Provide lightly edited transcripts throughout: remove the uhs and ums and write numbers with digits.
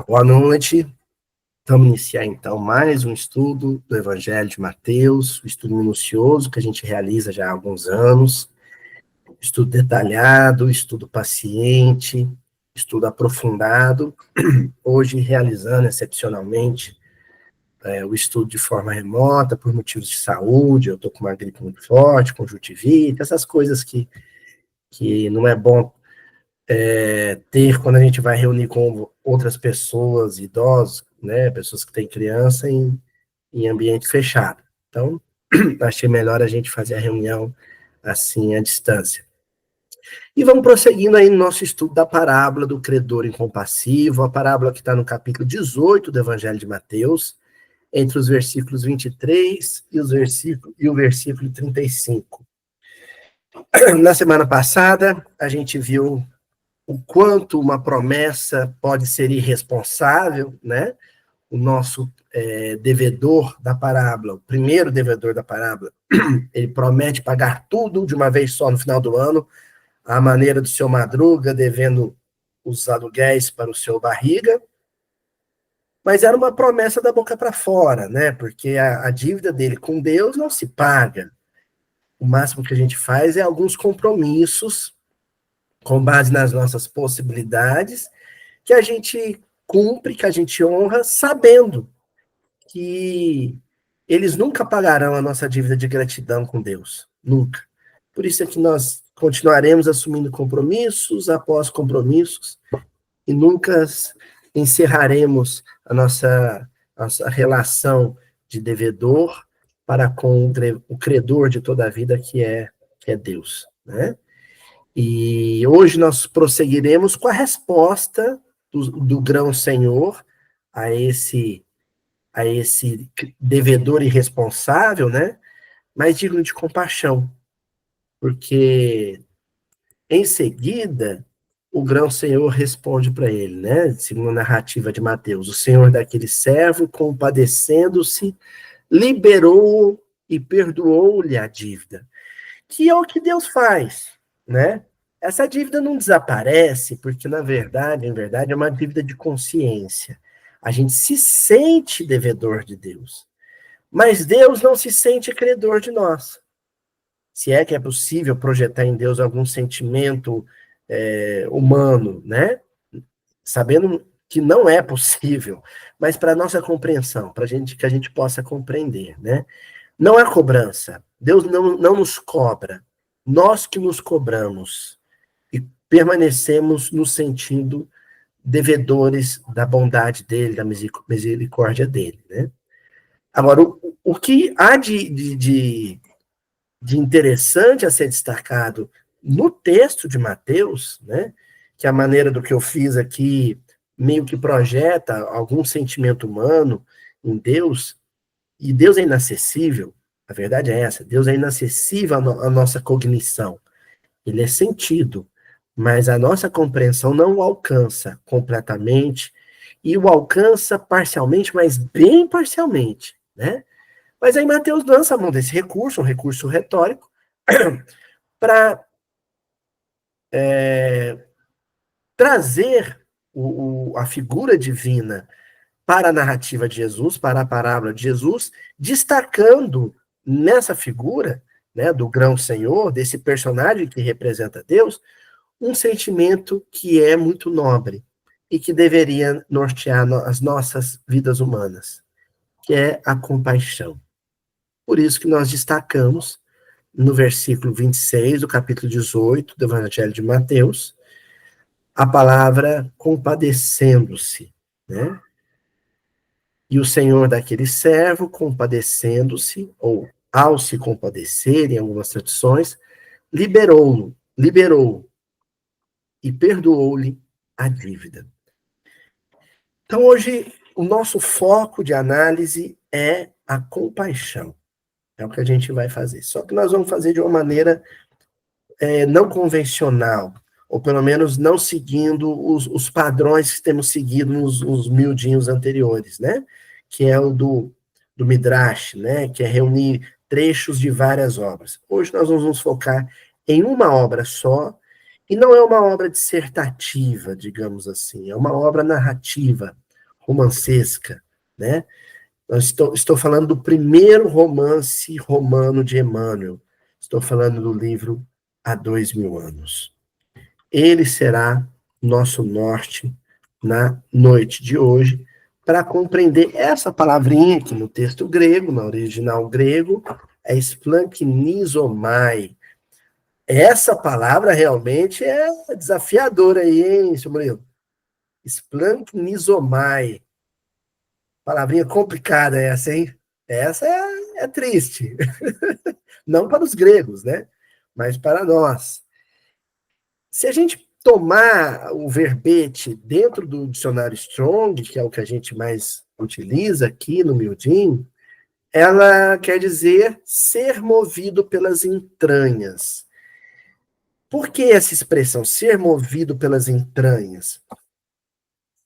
Boa noite. Vamos iniciar, então, mais um estudo do Evangelho de Mateus, um estudo minucioso que a gente realiza já há alguns anos, estudo detalhado, estudo paciente, estudo aprofundado, hoje realizando excepcionalmente o estudo de forma remota, por motivos de saúde. Eu estou com uma gripe muito forte, conjuntivite, essas coisas que não é bom ter quando a gente vai reunir com outras pessoas, idosos, né, pessoas que têm criança em ambiente fechado. Então, achei melhor a gente fazer a reunião assim, à distância. E vamos prosseguindo aí no nosso estudo da parábola do credor incompassivo, a parábola que está no capítulo 18 do Evangelho de Mateus, entre os versículos 23 e o versículo 35. Na semana passada, a gente viu o quanto uma promessa pode ser irresponsável, né? O nosso devedor da parábola, o primeiro devedor da parábola, ele promete pagar tudo de uma vez só no final do ano, à maneira do seu Madruga, devendo os aluguéis para o seu Barriga, mas era uma promessa da boca para fora, né? Porque a dívida dele com Deus não se paga. O máximo que a gente faz é alguns compromissos com base nas nossas possibilidades, que a gente cumpre, que a gente honra, sabendo que eles nunca pagarão a nossa dívida de gratidão com Deus. Nunca. Por isso é que nós continuaremos assumindo compromissos após compromissos e nunca encerraremos a nossa relação de devedor para com o credor de toda a vida, que é Deus, né? E hoje nós prosseguiremos com a resposta do grão-senhor a esse devedor irresponsável, né? Mas digno de compaixão, porque em seguida o grão-senhor responde para ele, né? Segundo a narrativa de Mateus, o senhor daquele servo, compadecendo-se, liberou e perdoou-lhe a dívida, que é o que Deus faz, né? Essa dívida não desaparece, porque, em verdade, é uma dívida de consciência. A gente se sente devedor de Deus, mas Deus não se sente credor de nós. Se é que é possível projetar em Deus algum sentimento humano, né? Sabendo que não é possível, mas para nossa compreensão, para que a gente possa compreender, né? Não há cobrança. Deus não nos cobra. Nós que nos cobramos e permanecemos no sentido devedores da bondade dele, da misericórdia dele, né? Agora, o que há de interessante a ser destacado no texto de Mateus, né? Que a maneira do que eu fiz aqui meio que projeta algum sentimento humano em Deus, e Deus é inacessível. A verdade é essa, Deus é inacessível à nossa cognição. Ele é sentido, mas a nossa compreensão não o alcança completamente, e o alcança parcialmente, mas bem parcialmente, né? Mas aí Mateus lança a mão desse recurso, um recurso retórico, para trazer a figura divina para a narrativa de Jesus, para a parábola de Jesus, destacando nessa figura, né, do grão-senhor, desse personagem que representa Deus, um sentimento que é muito nobre e que deveria nortear as nossas vidas humanas, que é a compaixão. Por isso que nós destacamos no versículo 26 do capítulo 18 do Evangelho de Mateus, a palavra compadecendo-se, né? E o senhor daquele servo, compadecendo-se, ou ao se compadecer, em algumas traduções, liberou e perdoou-lhe a dívida. Então, hoje, o nosso foco de análise é a compaixão. É o que a gente vai fazer. Só que nós vamos fazer de uma maneira não convencional, ou pelo menos não seguindo os padrões que temos seguido nos miudinhos anteriores, né? Que é o do Midrash, né? Que é reunir trechos de várias obras. Hoje nós vamos nos focar em uma obra só, e não é uma obra dissertativa, digamos assim, é uma obra narrativa, romancesca, né? Eu estou falando do primeiro romance romano de Emmanuel. Estou falando do livro Há 2000 anos. Ele será nosso norte na noite de hoje, para compreender essa palavrinha que no texto grego, no original grego, é splanchnizomai. Essa palavra realmente é desafiadora aí, hein, seu Murilo? Splanchnizomai. Palavrinha complicada essa, hein? Essa é triste. Não para os gregos, né? Mas para nós. Se a gente tomar o verbete dentro do dicionário Strong, que é o que a gente mais utiliza aqui no Miudin, ela quer dizer ser movido pelas entranhas. Por que essa expressão, ser movido pelas entranhas?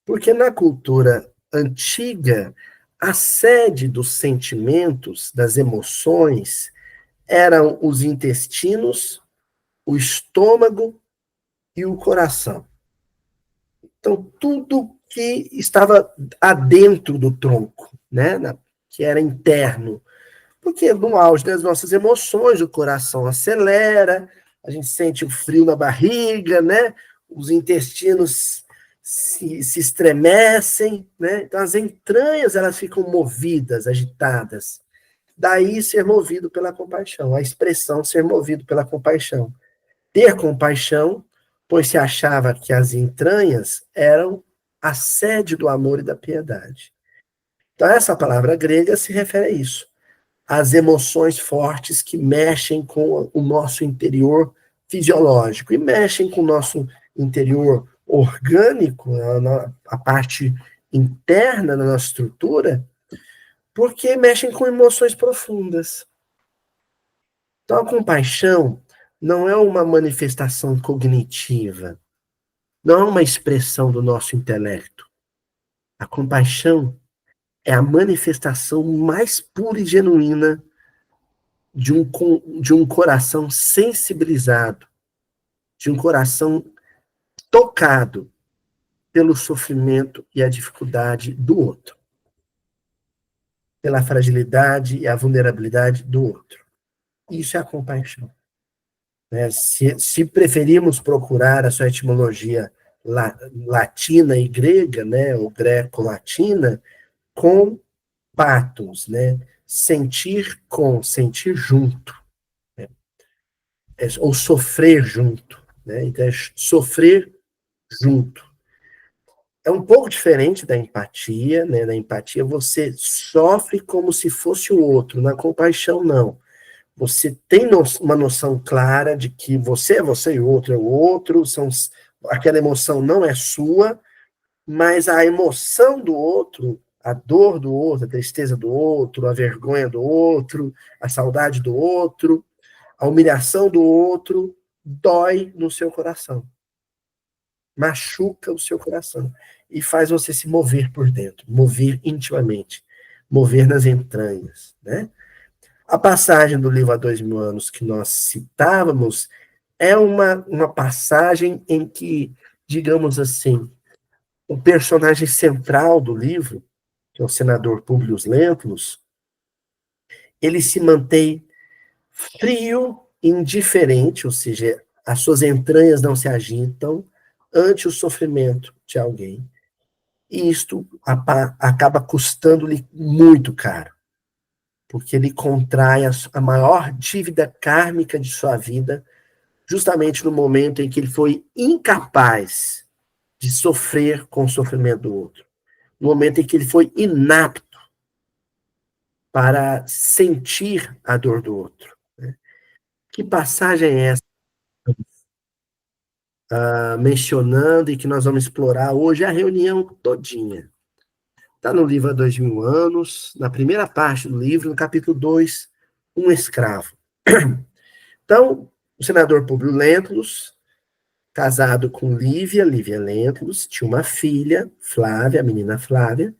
Porque na cultura antiga, a sede dos sentimentos, das emoções, eram os intestinos, o estômago e o coração. Então, tudo que estava adentro do tronco, né, que era interno. Porque no auge das nossas emoções, o coração acelera, a gente sente o frio na barriga, né? Os intestinos se estremecem, né? Então, as entranhas, elas ficam movidas, agitadas. Daí, ser movido pela compaixão, a expressão ser movido pela compaixão. Ter compaixão, pois se achava que as entranhas eram a sede do amor e da piedade. Então, essa palavra grega se refere a isso. As emoções fortes que mexem com o nosso interior fisiológico e mexem com o nosso interior orgânico, a parte interna da nossa estrutura, porque mexem com emoções profundas. Então, a compaixão não é uma manifestação cognitiva, não é uma expressão do nosso intelecto. A compaixão é a manifestação mais pura e genuína de um coração sensibilizado, de um coração tocado pelo sofrimento e a dificuldade do outro, pela fragilidade e a vulnerabilidade do outro. Isso é a compaixão. Né? Se preferirmos procurar a sua etimologia latina e grega, né, ou greco-latina, com patos, né, sentir com, sentir junto, né? Ou sofrer junto, né? Então, é sofrer junto. É um pouco diferente da empatia, né? Na empatia você sofre como se fosse o outro, na compaixão não. Você tem uma noção clara de que você é você e o outro é o outro, aquela emoção não é sua, mas a emoção do outro, a dor do outro, a tristeza do outro, a vergonha do outro, a saudade do outro, a humilhação do outro, dói no seu coração. Machuca o seu coração e faz você se mover por dentro, mover intimamente, mover nas entranhas, né? A passagem do livro Há 2000 anos que nós citávamos é uma passagem em que, digamos assim, o personagem central do livro, que é o senador Públio Lentulus, ele se mantém frio, indiferente, ou seja, as suas entranhas não se agitam ante o sofrimento de alguém. E isto acaba custando-lhe muito caro, porque ele contrai a maior dívida kármica de sua vida, justamente no momento em que ele foi incapaz de sofrer com o sofrimento do outro, no momento em que ele foi inapto para sentir a dor do outro. Né? Que passagem é essa? Mencionando e que nós vamos explorar hoje a reunião todinha. Está no livro Há 2000 anos, na primeira parte do livro, no capítulo 2, um escravo. Então, o senador Públio Lentulus, casado com Lívia Lentulus, tinha uma filha, Flávia, a menina Flávia.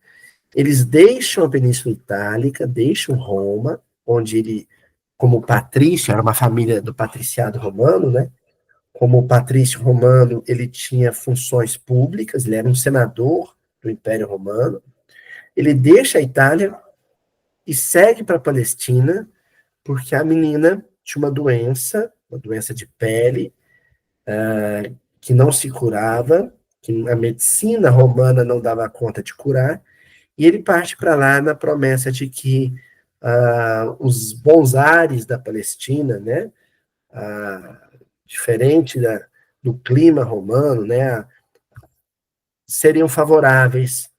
Eles deixam a Península Itálica, deixam Roma, onde ele, como patrício, era uma família do patriciado romano, né? Como patrício romano, ele tinha funções públicas, ele era um senador do Império Romano. Ele deixa a Itália e segue para a Palestina, porque a menina tinha uma doença de pele, que não se curava, que a medicina romana não dava conta de curar, e ele parte para lá na promessa de que os bons ares da Palestina, né, diferente do clima romano, né, seriam favoráveis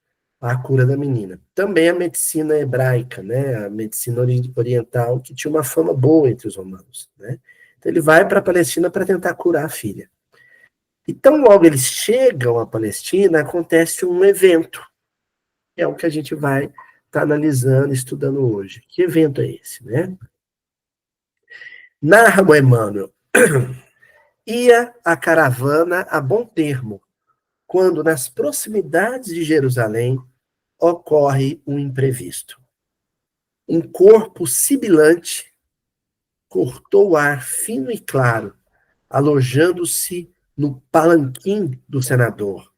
à cura da menina. Também a medicina hebraica, né, a medicina oriental, que tinha uma fama boa entre os romanos. Né? Então ele vai para a Palestina para tentar curar a filha. Então, logo eles chegam à Palestina, acontece um evento, que é o que a gente vai estar analisando, estudando hoje. Que evento é esse? Né? Narra o Emmanuel. Ia a caravana a bom termo, quando nas proximidades de Jerusalém ocorre um imprevisto. Um corpo sibilante cortou o ar fino e claro, alojando-se no palanquim do senador,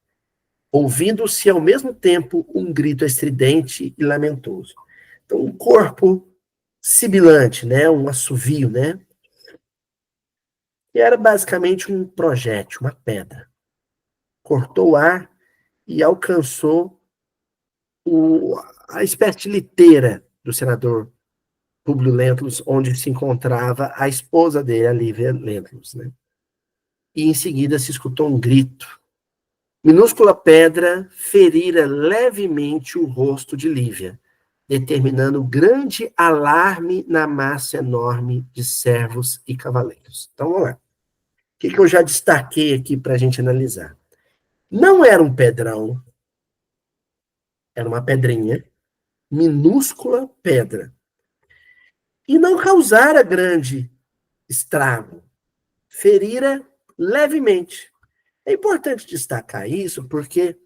ouvindo-se ao mesmo tempo um grito estridente e lamentoso. Então, um corpo sibilante, né, um assovio, né, que era basicamente um projétil, uma pedra. Cortou o ar e alcançou a espécie de liteira do senador Públio Lentulus, onde se encontrava a esposa dele, a Lívia Lentulus. Né? E em seguida se escutou um grito. Minúscula pedra ferira levemente o rosto de Lívia, determinando grande alarme na massa enorme de servos e cavaleiros. Então, vamos lá. O que eu já destaquei aqui para a gente analisar? Não era um pedrão, era uma pedrinha, minúscula pedra. E não causara grande estrago, ferira levemente. É importante destacar isso, porque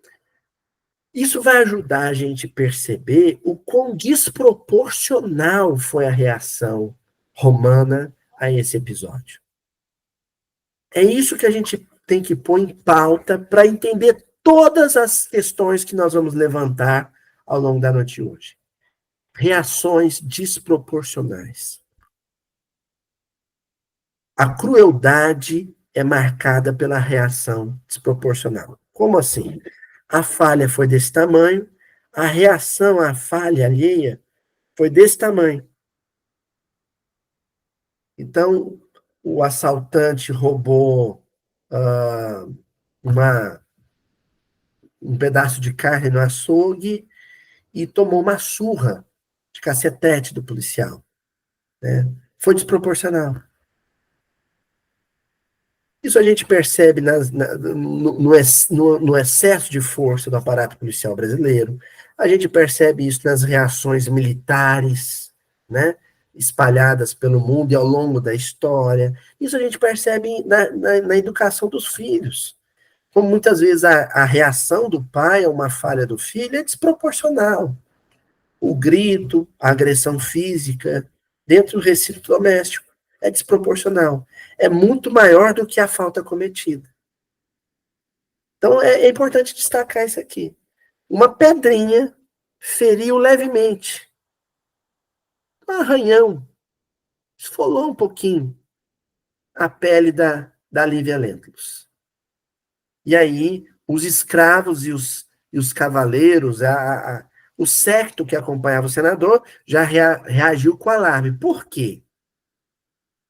isso vai ajudar a gente a perceber o quão desproporcional foi a reação romana a esse episódio. É isso que a gente tem que pôr em pauta para entender todas as questões que nós vamos levantar ao longo da noite de hoje. Reações desproporcionais. A crueldade é marcada pela reação desproporcional. Como assim? A falha foi desse tamanho, a reação à falha alheia foi desse tamanho. Então, o assaltante roubou uma, um pedaço de carne no açougue e tomou uma surra de cacetete do policial. Né? Foi desproporcional. Isso a gente percebe no excesso de força do aparato policial brasileiro, a gente percebe isso nas reações militares, né, espalhadas pelo mundo e ao longo da história, isso a gente percebe na educação dos filhos, como muitas vezes a reação do pai a uma falha do filho é desproporcional, o grito, a agressão física, dentro do recinto doméstico, é desproporcional. É muito maior do que a falta cometida. Então, é importante destacar isso aqui. Uma pedrinha feriu levemente. Um arranhão. Esfolou um pouquinho a pele da Lívia Lentulus. E aí, os escravos e os cavaleiros, o séquito que acompanhava o senador, já reagiu com alarme. Por quê?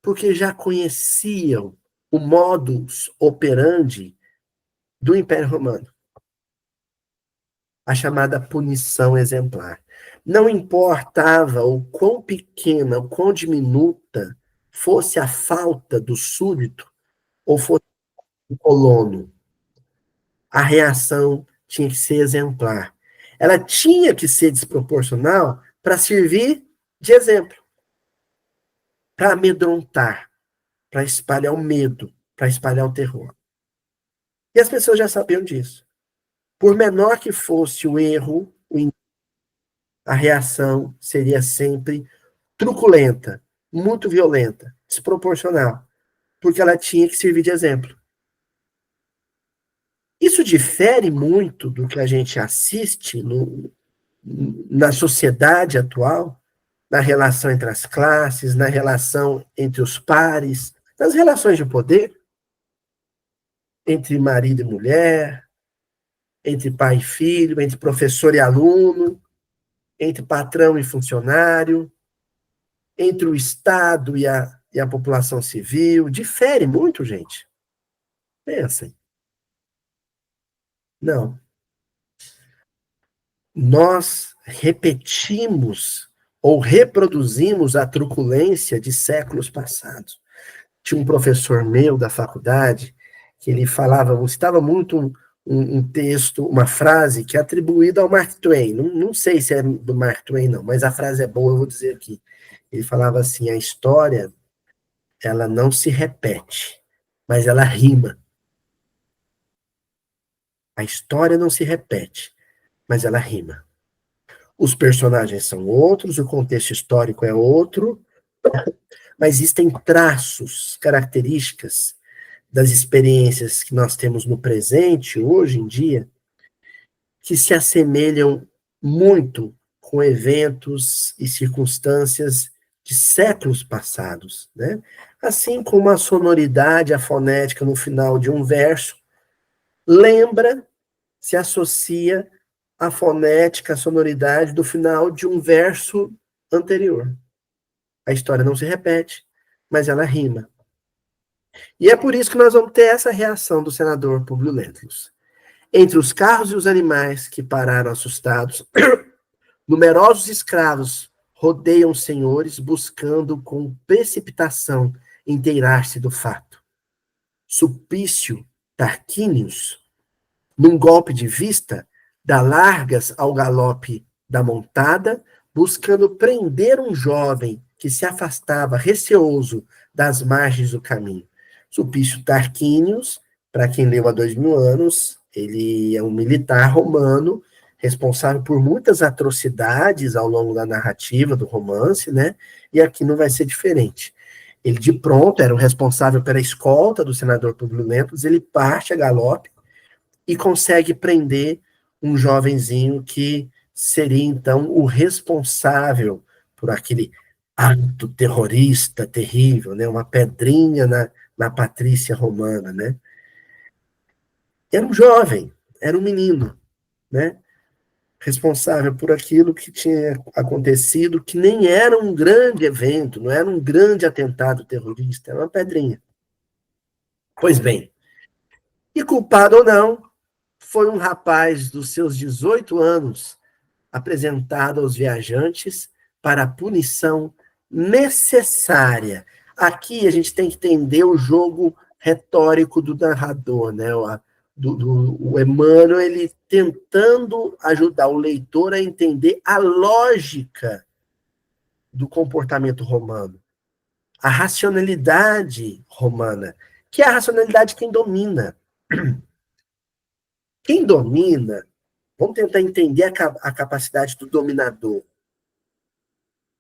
Porque já conheciam o modus operandi do Império Romano, a chamada punição exemplar. Não importava o quão pequena, o quão diminuta fosse a falta do súdito ou fosse do colono, a reação tinha que ser exemplar. Ela tinha que ser desproporcional para servir de exemplo, para amedrontar, para espalhar o medo, para espalhar o terror. E as pessoas já sabiam disso. Por menor que fosse o erro, a reação seria sempre truculenta, muito violenta, desproporcional, porque ela tinha que servir de exemplo. Isso difere muito do que a gente assiste na sociedade atual, na relação entre as classes, na relação entre os pares, nas relações de poder, entre marido e mulher, entre pai e filho, entre professor e aluno, entre patrão e funcionário, entre o Estado e a população civil. Difere muito, gente. Pensem. Não. Nós repetimos ou reproduzimos a truculência de séculos passados. Tinha um professor meu da faculdade que ele falava, citava muito um texto, uma frase que é atribuída ao Mark Twain. Não sei se é do Mark Twain, não, mas a frase é boa, eu vou dizer aqui. Ele falava assim, a história, ela não se repete, mas ela rima. A história não se repete, mas ela rima. Os personagens são outros, o contexto histórico é outro, mas existem traços, características das experiências que nós temos no presente, hoje em dia, que se assemelham muito com eventos e circunstâncias de séculos passados, né? Assim como a sonoridade, a fonética no final de um verso lembra, se associa à fonética, à sonoridade do final de um verso anterior. A história não se repete, mas ela rima. E é por isso que nós vamos ter essa reação do senador Publio Lentulus. Entre os carros e os animais que pararam assustados, numerosos escravos rodeiam os senhores, buscando com precipitação inteirar-se do fato. Sulpício Tarquínios, num golpe de vista, dá largas ao galope da montada, buscando prender um jovem que se afastava receoso das margens do caminho. Sulpício Tarquínios, para quem leu há 2000 anos, ele é um militar romano, responsável por muitas atrocidades ao longo da narrativa do romance, né? E aqui não vai ser diferente. Ele, de pronto, era o responsável pela escolta do senador Publio Lentulus, ele parte a galope e consegue prender um jovenzinho que seria, então, o responsável por aquele ato terrorista terrível, né? Uma pedrinha na patrícia romana, né? Era um jovem, era um menino, né? Responsável por aquilo que tinha acontecido, que nem era um grande evento, não era um grande atentado terrorista, era uma pedrinha. Pois bem, e culpado ou não, foi um rapaz dos seus 18 anos apresentado aos viajantes para a punição necessária. Aqui a gente tem que entender o jogo retórico do narrador, né? O Emmanuel, ele tentando ajudar o leitor a entender a lógica do comportamento romano, a racionalidade romana, que é a racionalidade quem domina. Quem domina, vamos tentar entender a capacidade do dominador.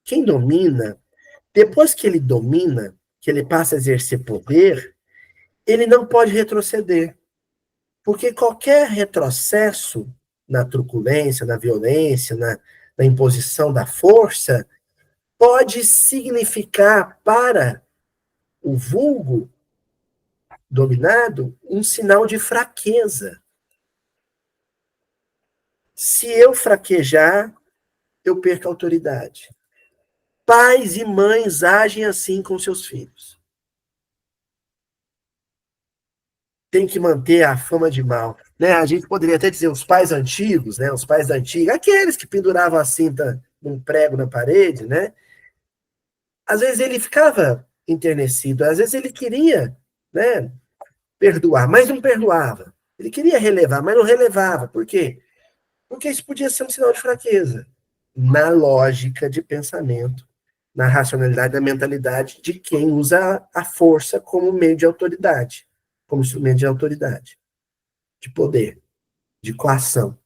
Quem domina, depois que ele domina, que ele passa a exercer poder, ele não pode retroceder. Porque qualquer retrocesso na truculência, na violência, na imposição da força, pode significar para o vulgo dominado um sinal de fraqueza. Se eu fraquejar, eu perco a autoridade. Pais e mães agem assim com seus filhos. Tem que manter a fama de mal. Né? A gente poderia até dizer os pais antigos, né? Os pais antigos, aqueles que penduravam a cinta num prego na parede, né? Às vezes ele ficava enternecido, às vezes ele queria, né, perdoar, mas não perdoava. Ele queria relevar, mas não relevava. Por quê? Porque isso podia ser um sinal de fraqueza. Na lógica de pensamento, na racionalidade da mentalidade de quem usa a força como meio de autoridade, como instrumento de autoridade, de poder, de coação.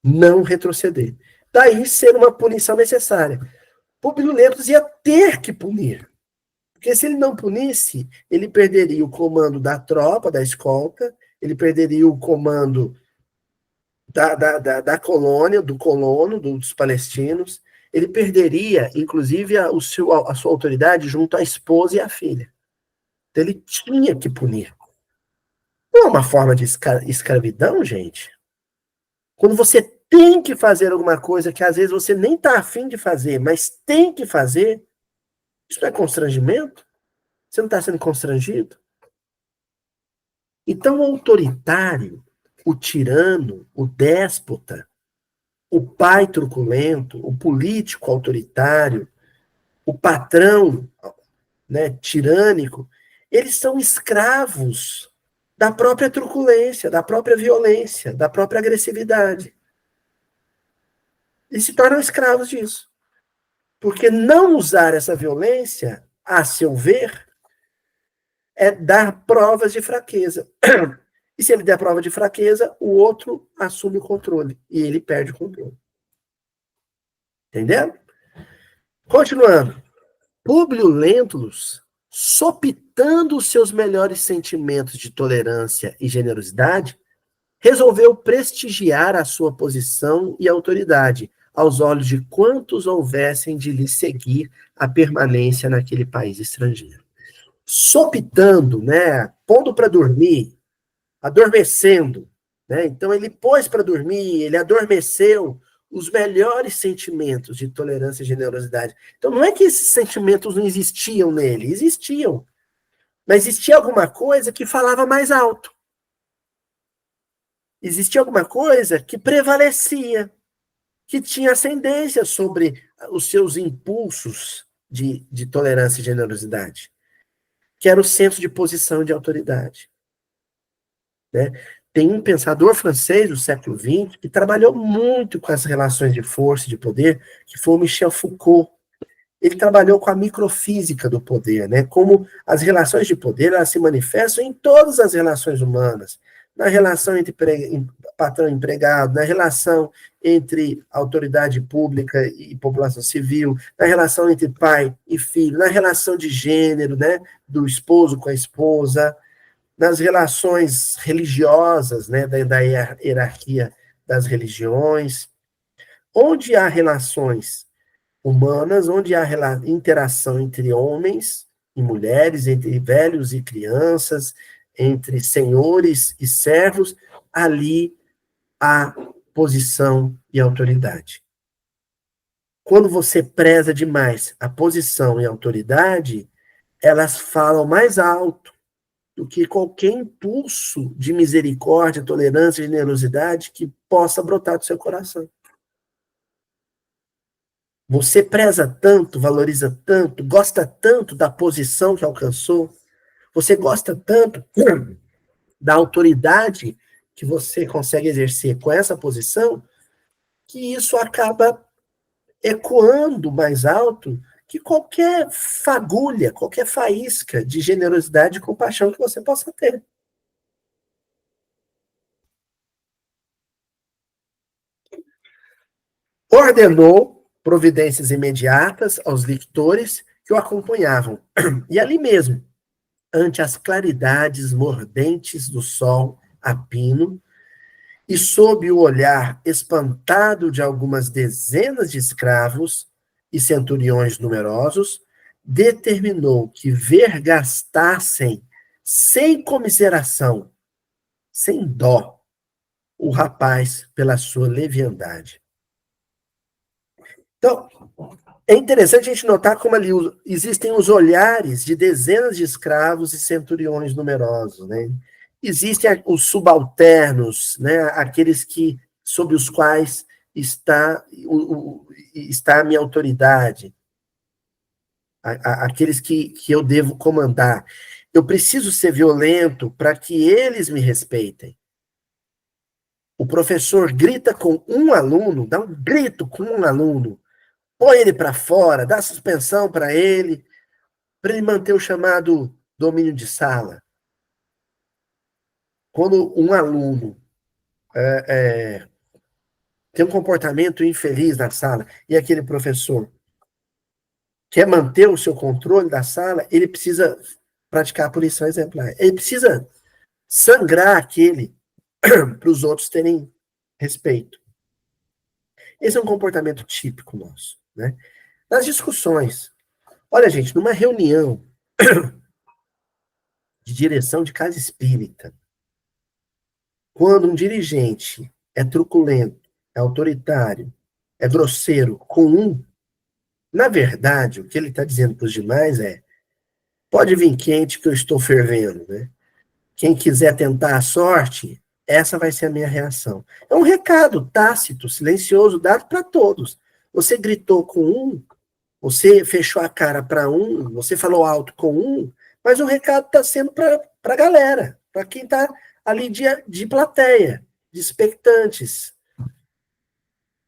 Não retroceder. Daí ser uma punição necessária. Publio Lentulus ia ter que punir. Porque se ele não punisse, ele perderia o comando da tropa, da escolta, ele perderia o comando da colônia, do colono, dos palestinos. Ele perderia, inclusive, a sua autoridade junto à esposa e à filha. Então, ele tinha que punir. Não é uma forma de escravidão, gente? Quando você tem que fazer alguma coisa que às vezes você nem está afim de fazer, mas tem que fazer, isso não é constrangimento? Você não está sendo constrangido? Então, o autoritário, o tirano, o déspota, o pai truculento, o político autoritário, o patrão, né, tirânico, eles são escravos da própria truculência, da própria violência, da própria agressividade. Eles se tornam escravos disso. Porque não usar essa violência, a seu ver, é dar provas de fraqueza. E se ele der prova de fraqueza, o outro assume o controle. E ele perde o controle. Entendeu? Continuando. Públio Lentulus, sopitando os seus melhores sentimentos de tolerância e generosidade, resolveu prestigiar a sua posição e autoridade aos olhos de quantos houvessem de lhe seguir a permanência naquele país estrangeiro. Sopitando, né, pondo para dormir, adormecendo, né? Então ele pôs para dormir, ele adormeceu os melhores sentimentos de tolerância e generosidade. Então não é que esses sentimentos não existiam nele, existiam. Mas existia alguma coisa que falava mais alto. Existia alguma coisa que prevalecia, que tinha ascendência sobre os seus impulsos de tolerância e generosidade, que era o senso de posição e de autoridade. Né? Tem um pensador francês do século XX que trabalhou muito com as relações de força e de poder, que foi o Michel Foucault. Ele trabalhou com a microfísica do poder, né? Como as relações de poder elas se manifestam em todas as relações humanas, na relação entre patrão e empregado, na relação entre autoridade pública e população civil, na relação entre pai e filho, na relação de gênero, né? Do esposo com a esposa, nas relações religiosas, né? Da hierarquia das religiões, onde há relações humanas, onde há interação entre homens e mulheres, entre velhos e crianças, entre senhores e servos, ali há posição e autoridade. Quando você preza demais a posição e a autoridade, elas falam mais alto do que qualquer impulso de misericórdia, tolerância e generosidade que possa brotar do seu coração. Você preza tanto, valoriza tanto, gosta tanto da posição que alcançou, você gosta tanto da autoridade que você consegue exercer com essa posição, que isso acaba ecoando mais alto que qualquer fagulha, qualquer faísca de generosidade e compaixão que você possa ter. Ordenou providências imediatas aos lictores que o acompanhavam. E ali mesmo, ante as claridades mordentes do sol a pino, e sob o olhar espantado de algumas dezenas de escravos e centuriões numerosos, determinou que vergastassem sem comiseração, sem dó, o rapaz pela sua leviandade. Então, é interessante a gente notar como ali existem os olhares de dezenas de escravos e centuriões numerosos, né? Existem os subalternos, né? Aqueles que sob os quais está a minha autoridade, aqueles que eu devo comandar. Eu preciso ser violento para que eles me respeitem. O professor grita com um aluno, dá um grito com um aluno, põe ele para fora, dá suspensão para ele manter o chamado domínio de sala. Quando um aluno tem um comportamento infeliz na sala e aquele professor quer manter o seu controle da sala, ele precisa praticar a punição exemplar. Ele precisa sangrar aquele para os outros terem respeito. Esse é um comportamento típico nosso, né? Nas discussões. Olha, gente, numa reunião de direção de casa espírita, quando um dirigente é truculento, é autoritário, é grosseiro com um, na verdade, o que ele está dizendo para os demais é: pode vir quente que eu estou fervendo, né? Quem quiser tentar a sorte, essa vai ser a minha reação. É um recado tácito, silencioso, dado para todos. Você gritou com um, você fechou a cara para um, você falou alto com um, mas o recado está sendo para a galera, para quem está ali de plateia, de expectantes.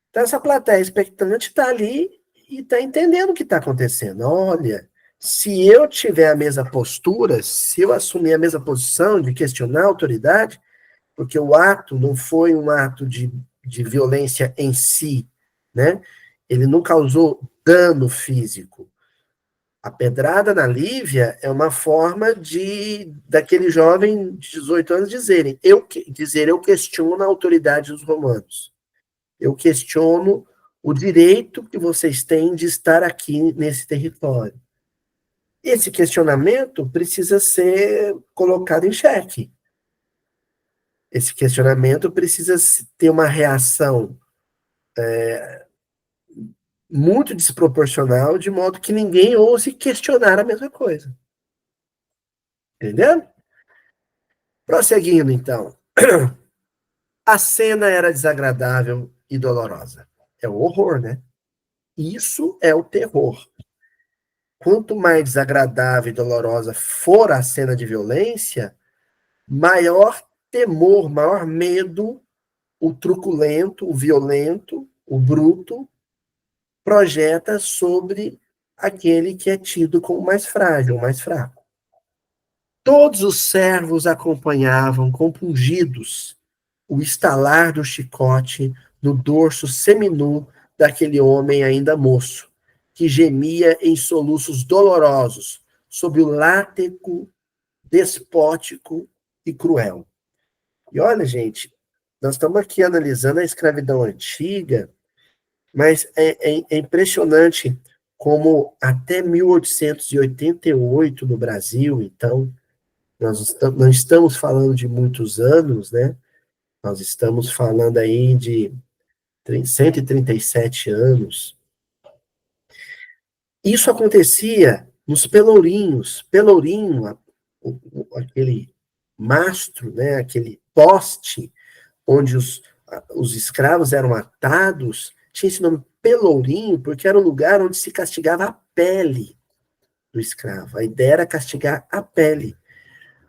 Então, essa plateia expectante está ali e está entendendo o que está acontecendo. Olha, se eu tiver a mesma postura, se eu assumir a mesma posição de questionar a autoridade, porque o ato não foi um ato de violência em si, né? Ele não causou dano físico. A pedrada na Lívia é uma forma daquele jovem de 18 anos eu questiono a autoridade dos romanos. Eu questiono o direito que vocês têm de estar aqui nesse território. Esse questionamento precisa ser colocado em xeque. Esse questionamento precisa ter uma reação muito desproporcional, de modo que ninguém ouse questionar a mesma coisa. Entendeu? Prosseguindo, então. A cena era desagradável e dolorosa. É o horror, né? Isso é o terror. Quanto mais desagradável e dolorosa for a cena de violência, maior temor, maior medo o truculento, o violento, o bruto projeta sobre aquele que é tido como mais frágil, mais fraco. Todos os servos acompanhavam, compungidos, o estalar do chicote no dorso seminu daquele homem ainda moço, que gemia em soluços dolorosos sob o látego despótico e cruel. E olha, gente, nós estamos aqui analisando a escravidão antiga, mas é impressionante como até 1888 no Brasil, então, nós não estamos falando de muitos anos, né? Nós estamos falando aí de 137 anos. Isso acontecia nos pelourinhos. Pelourinho, aquele mastro, né, aquele poste onde os escravos eram atados, tinha esse nome pelourinho, porque era um lugar onde se castigava a pele do escravo. A ideia era castigar a pele.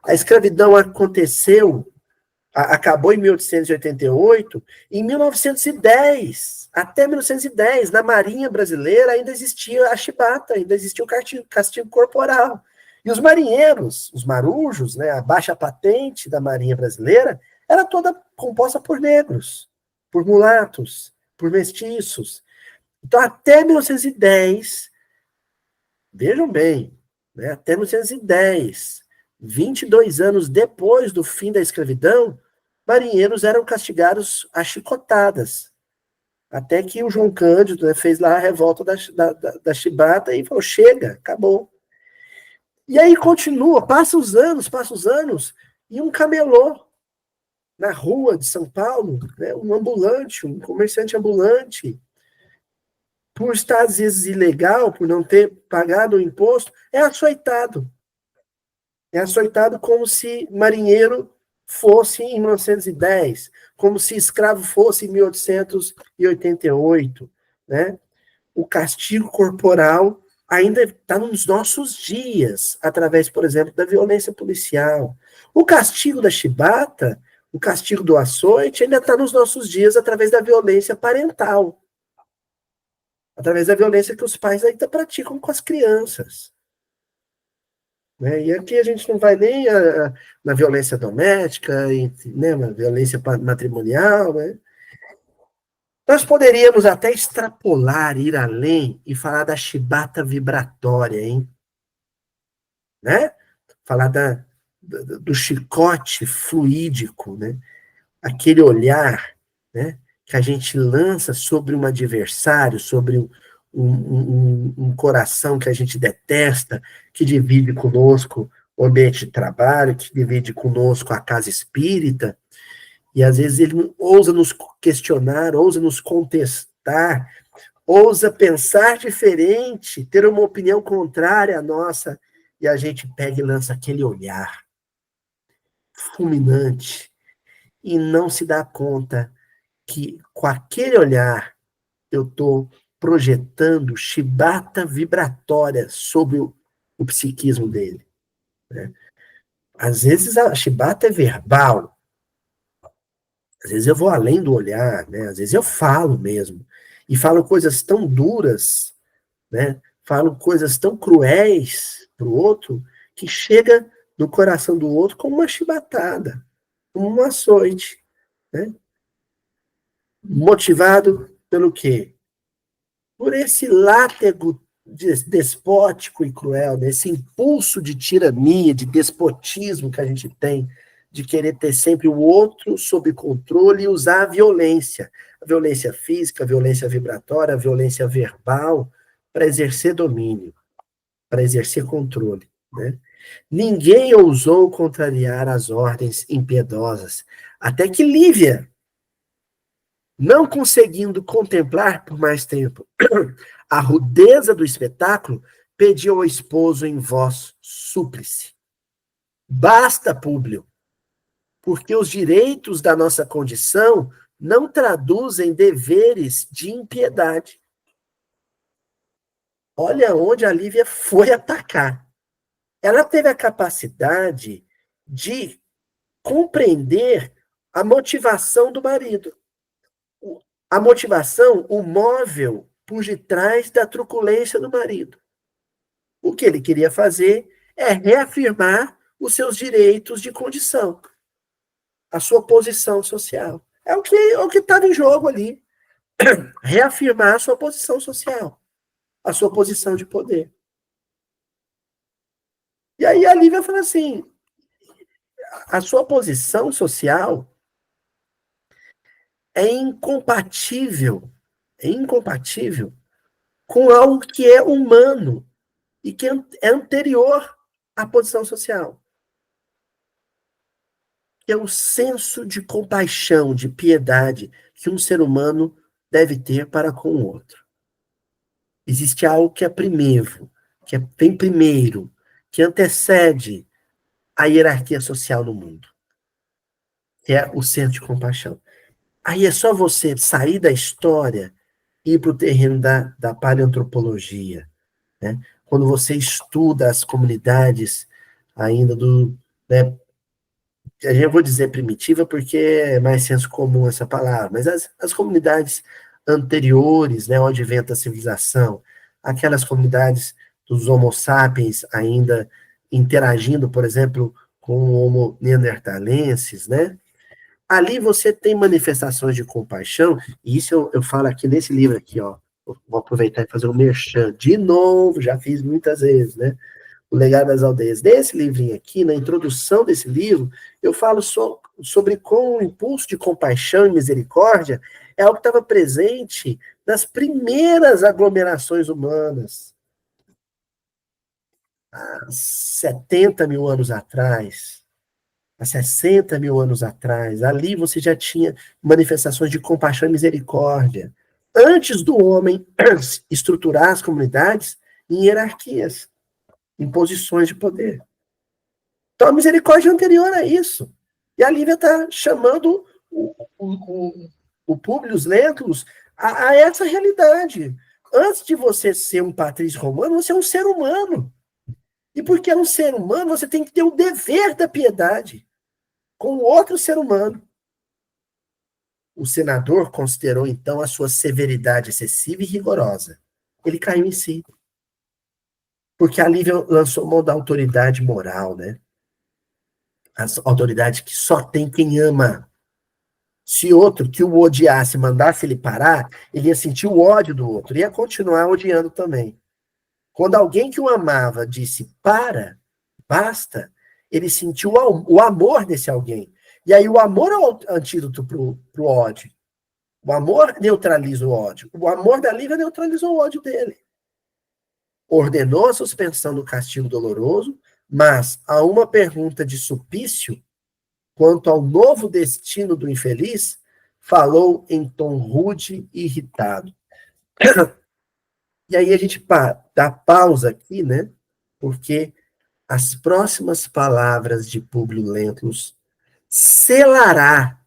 A escravidão aconteceu, acabou em 1888, em 1910, até 1910, na Marinha Brasileira ainda existia a chibata, ainda existia o castigo corporal. E os marinheiros, os marujos, né, a baixa patente da Marinha Brasileira, era toda composta por negros, por mulatos, por mestiços. Então, até 1910, vejam bem, né, até 1910, 22 anos depois do fim da escravidão, marinheiros eram castigados a chicotadas. Até que o João Cândido, né, fez lá a revolta da chibata e falou: chega, acabou. E aí continua, passa os anos, e um camelô na rua de São Paulo, né, um ambulante, um comerciante ambulante, por estar às vezes ilegal, por não ter pagado o imposto, é açoitado. É açoitado como se marinheiro fosse em 1910, como se escravo fosse em 1888, né? O castigo corporal ainda está nos nossos dias, através, por exemplo, da violência policial. O castigo da chibata, o castigo do açoite, ainda está nos nossos dias através da violência parental, através da violência que os pais ainda praticam com as crianças. Né? E aqui a gente não vai nem na violência doméstica, né, na violência matrimonial. Né? Nós poderíamos até extrapolar, ir além e falar da chibata vibratória, hein? Né? Falar do chicote fluídico, né? Aquele olhar né, que a gente lança sobre um adversário, sobre um coração que a gente detesta, que divide conosco o ambiente de trabalho, que divide conosco a casa espírita, e às vezes ele ousa nos questionar, ousa nos contestar, ousa pensar diferente, ter uma opinião contrária à nossa, e a gente pega e lança aquele olhar fulminante e não se dá conta que com aquele olhar eu estou projetando chibata vibratória sobre o psiquismo dele. Né? Às vezes a chibata é verbal, às vezes eu vou além do olhar, né? Às vezes eu falo mesmo, e falo coisas tão duras, né? Falo coisas tão cruéis para o outro, que chega no coração do outro como uma chibatada, como um açoite, né? Motivado pelo quê? Por esse látego despótico e cruel, desse impulso de tirania, de despotismo que a gente tem, de querer ter sempre o outro sob controle e usar a violência física, a violência vibratória, a violência verbal, para exercer domínio, para exercer controle. Né? Ninguém ousou contrariar as ordens impiedosas, até que Lívia, não conseguindo contemplar por mais tempo a rudeza do espetáculo, pediu ao esposo em voz súplice: basta, Públio, porque os direitos da nossa condição não traduzem deveres de impiedade. Olha onde a Lívia foi atacar. Ela teve a capacidade de compreender a motivação do marido. A motivação, o móvel por detrás da truculência do marido. O que ele queria fazer é reafirmar os seus direitos de condição, a sua posição social. É o que estava em jogo ali. Reafirmar a sua posição social, a sua posição de poder. E aí a Lívia fala assim, a sua posição social é incompatível com algo que é humano e que é anterior à posição social, que é o senso de compaixão, de piedade que um ser humano deve ter para com o outro. Existe algo que é primeiro, vem primeiro, que antecede a hierarquia social no mundo, que é o senso de compaixão. Aí é só você sair da história e ir para o terreno da paleoantropologia, né? Quando você estuda as comunidades ainda né, eu vou dizer primitiva porque é mais senso comum essa palavra, mas as comunidades anteriores, né, ao advento da civilização, aquelas comunidades dos Homo sapiens ainda interagindo, por exemplo, com o Homo neanderthalensis, né? Ali você tem manifestações de compaixão, e isso eu falo aqui nesse livro aqui, ó. Vou aproveitar e fazer um merchan de novo, já fiz muitas vezes, né? O Legado das Aldeias. Nesse livrinho aqui, na introdução desse livro, eu falo sobre como o impulso de compaixão e misericórdia é algo que estava presente nas primeiras aglomerações humanas, há 70 mil anos atrás, há 60 mil anos atrás. Ali você já tinha manifestações de compaixão e misericórdia, antes do homem estruturar as comunidades em hierarquias, em posições de poder. Então, a misericórdia é anterior a isso. E a Lívia está chamando o Públio Lentulus a essa realidade. Antes de você ser um patrício romano, você é um ser humano. E porque é um ser humano, você tem que ter o dever da piedade com o outro ser humano. O senador considerou, então, a sua severidade excessiva e rigorosa. Ele caiu em si. Porque a Lívia lançou mão da autoridade moral, né? A autoridade que só tem quem ama. Se outro que o odiasse, mandasse ele parar, ele ia sentir o ódio do outro, ia continuar odiando também. Quando alguém que o amava disse para, basta, ele sentiu o amor desse alguém. E aí o amor é o antídoto para o ódio. O amor neutraliza o ódio. O amor da Lívia neutralizou o ódio dele. Ordenou a suspensão do castigo doloroso, mas a uma pergunta de Sulpício, quanto ao novo destino do infeliz, falou em tom rude e irritado. E aí a gente dá pausa aqui, né? Porque as próximas palavras de Públio Lentulus selará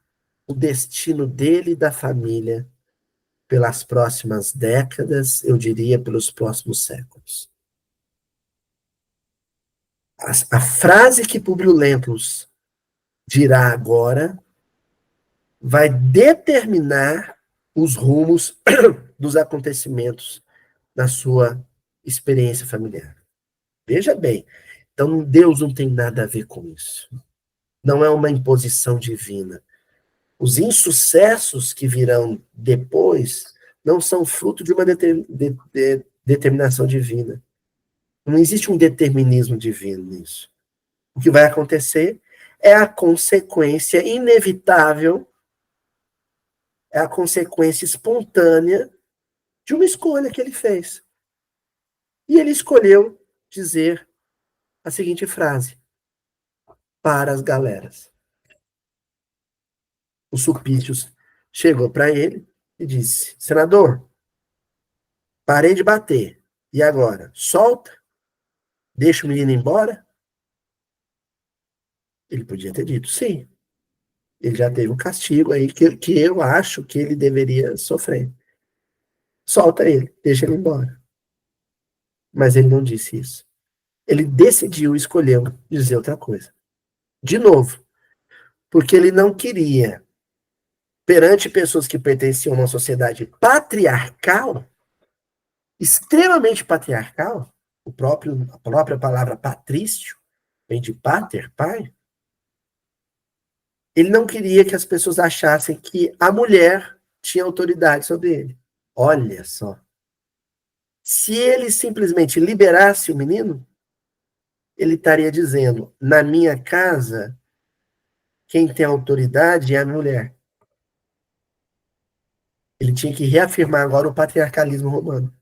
o destino dele e da família pelas próximas décadas, eu diria pelos próximos séculos. A frase que Públio Lentulus dirá agora vai determinar os rumos dos acontecimentos na sua experiência familiar. Veja bem, então Deus não tem nada a ver com isso. Não é uma imposição divina. Os insucessos que virão depois não são fruto de uma determinação divina. Não existe um determinismo divino nisso. O que vai acontecer é a consequência inevitável, é a consequência espontânea de uma escolha que ele fez. E ele escolheu dizer a seguinte frase para as galeras. O Sulpício chegou para ele e disse: senador, parei de bater. E agora? Solta? Deixa o menino embora? Ele podia ter dito sim. Ele já teve um castigo aí que eu acho que ele deveria sofrer. Solta ele, deixa ele embora. Mas ele não disse isso. Ele decidiu, escolheu dizer outra coisa. De novo, porque ele não queria, perante pessoas que pertenciam a uma sociedade patriarcal, extremamente patriarcal, a própria palavra patrício vem de pater, pai. Ele não queria que as pessoas achassem que a mulher tinha autoridade sobre ele. Olha só. Se ele simplesmente liberasse o menino, ele estaria dizendo: na minha casa, quem tem autoridade é a mulher. Ele tinha que reafirmar agora o patriarcalismo romano.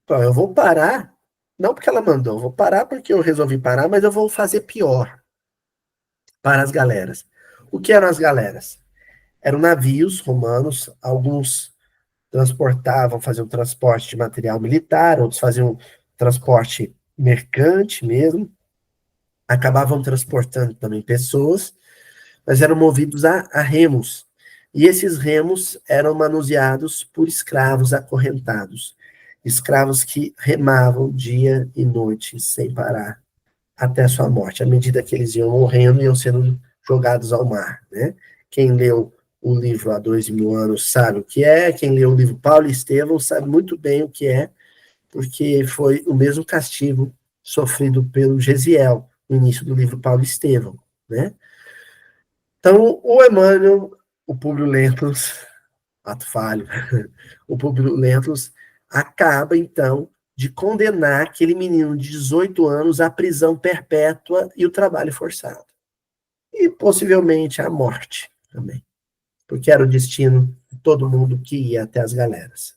Então, eu vou parar, não porque ela mandou, eu vou parar porque eu resolvi parar, mas eu vou fazer pior para as galeras. O que eram as galeras? Eram navios romanos, alguns transportavam, faziam transporte de material militar, outros faziam transporte mercante mesmo, acabavam transportando também pessoas, mas eram movidos a remos. E esses remos eram manuseados por escravos acorrentados. Escravos que remavam dia e noite sem parar até a sua morte. À medida que eles iam morrendo, iam sendo jogados ao mar, né? Quem leu o livro há 2000 anos sabe o que é, quem leu o livro Paulo e Estevão sabe muito bem o que é, porque foi o mesmo castigo sofrido pelo Gesiel, no início do livro Paulo e Estevão, né? Então, o Emmanuel, o Públio Lentulus, ato falho, o Públio Lentulus acaba, então, de condenar aquele menino de 18 anos à prisão perpétua e o trabalho forçado. E, possivelmente, à morte também, porque era o destino de todo mundo que ia até as galeras.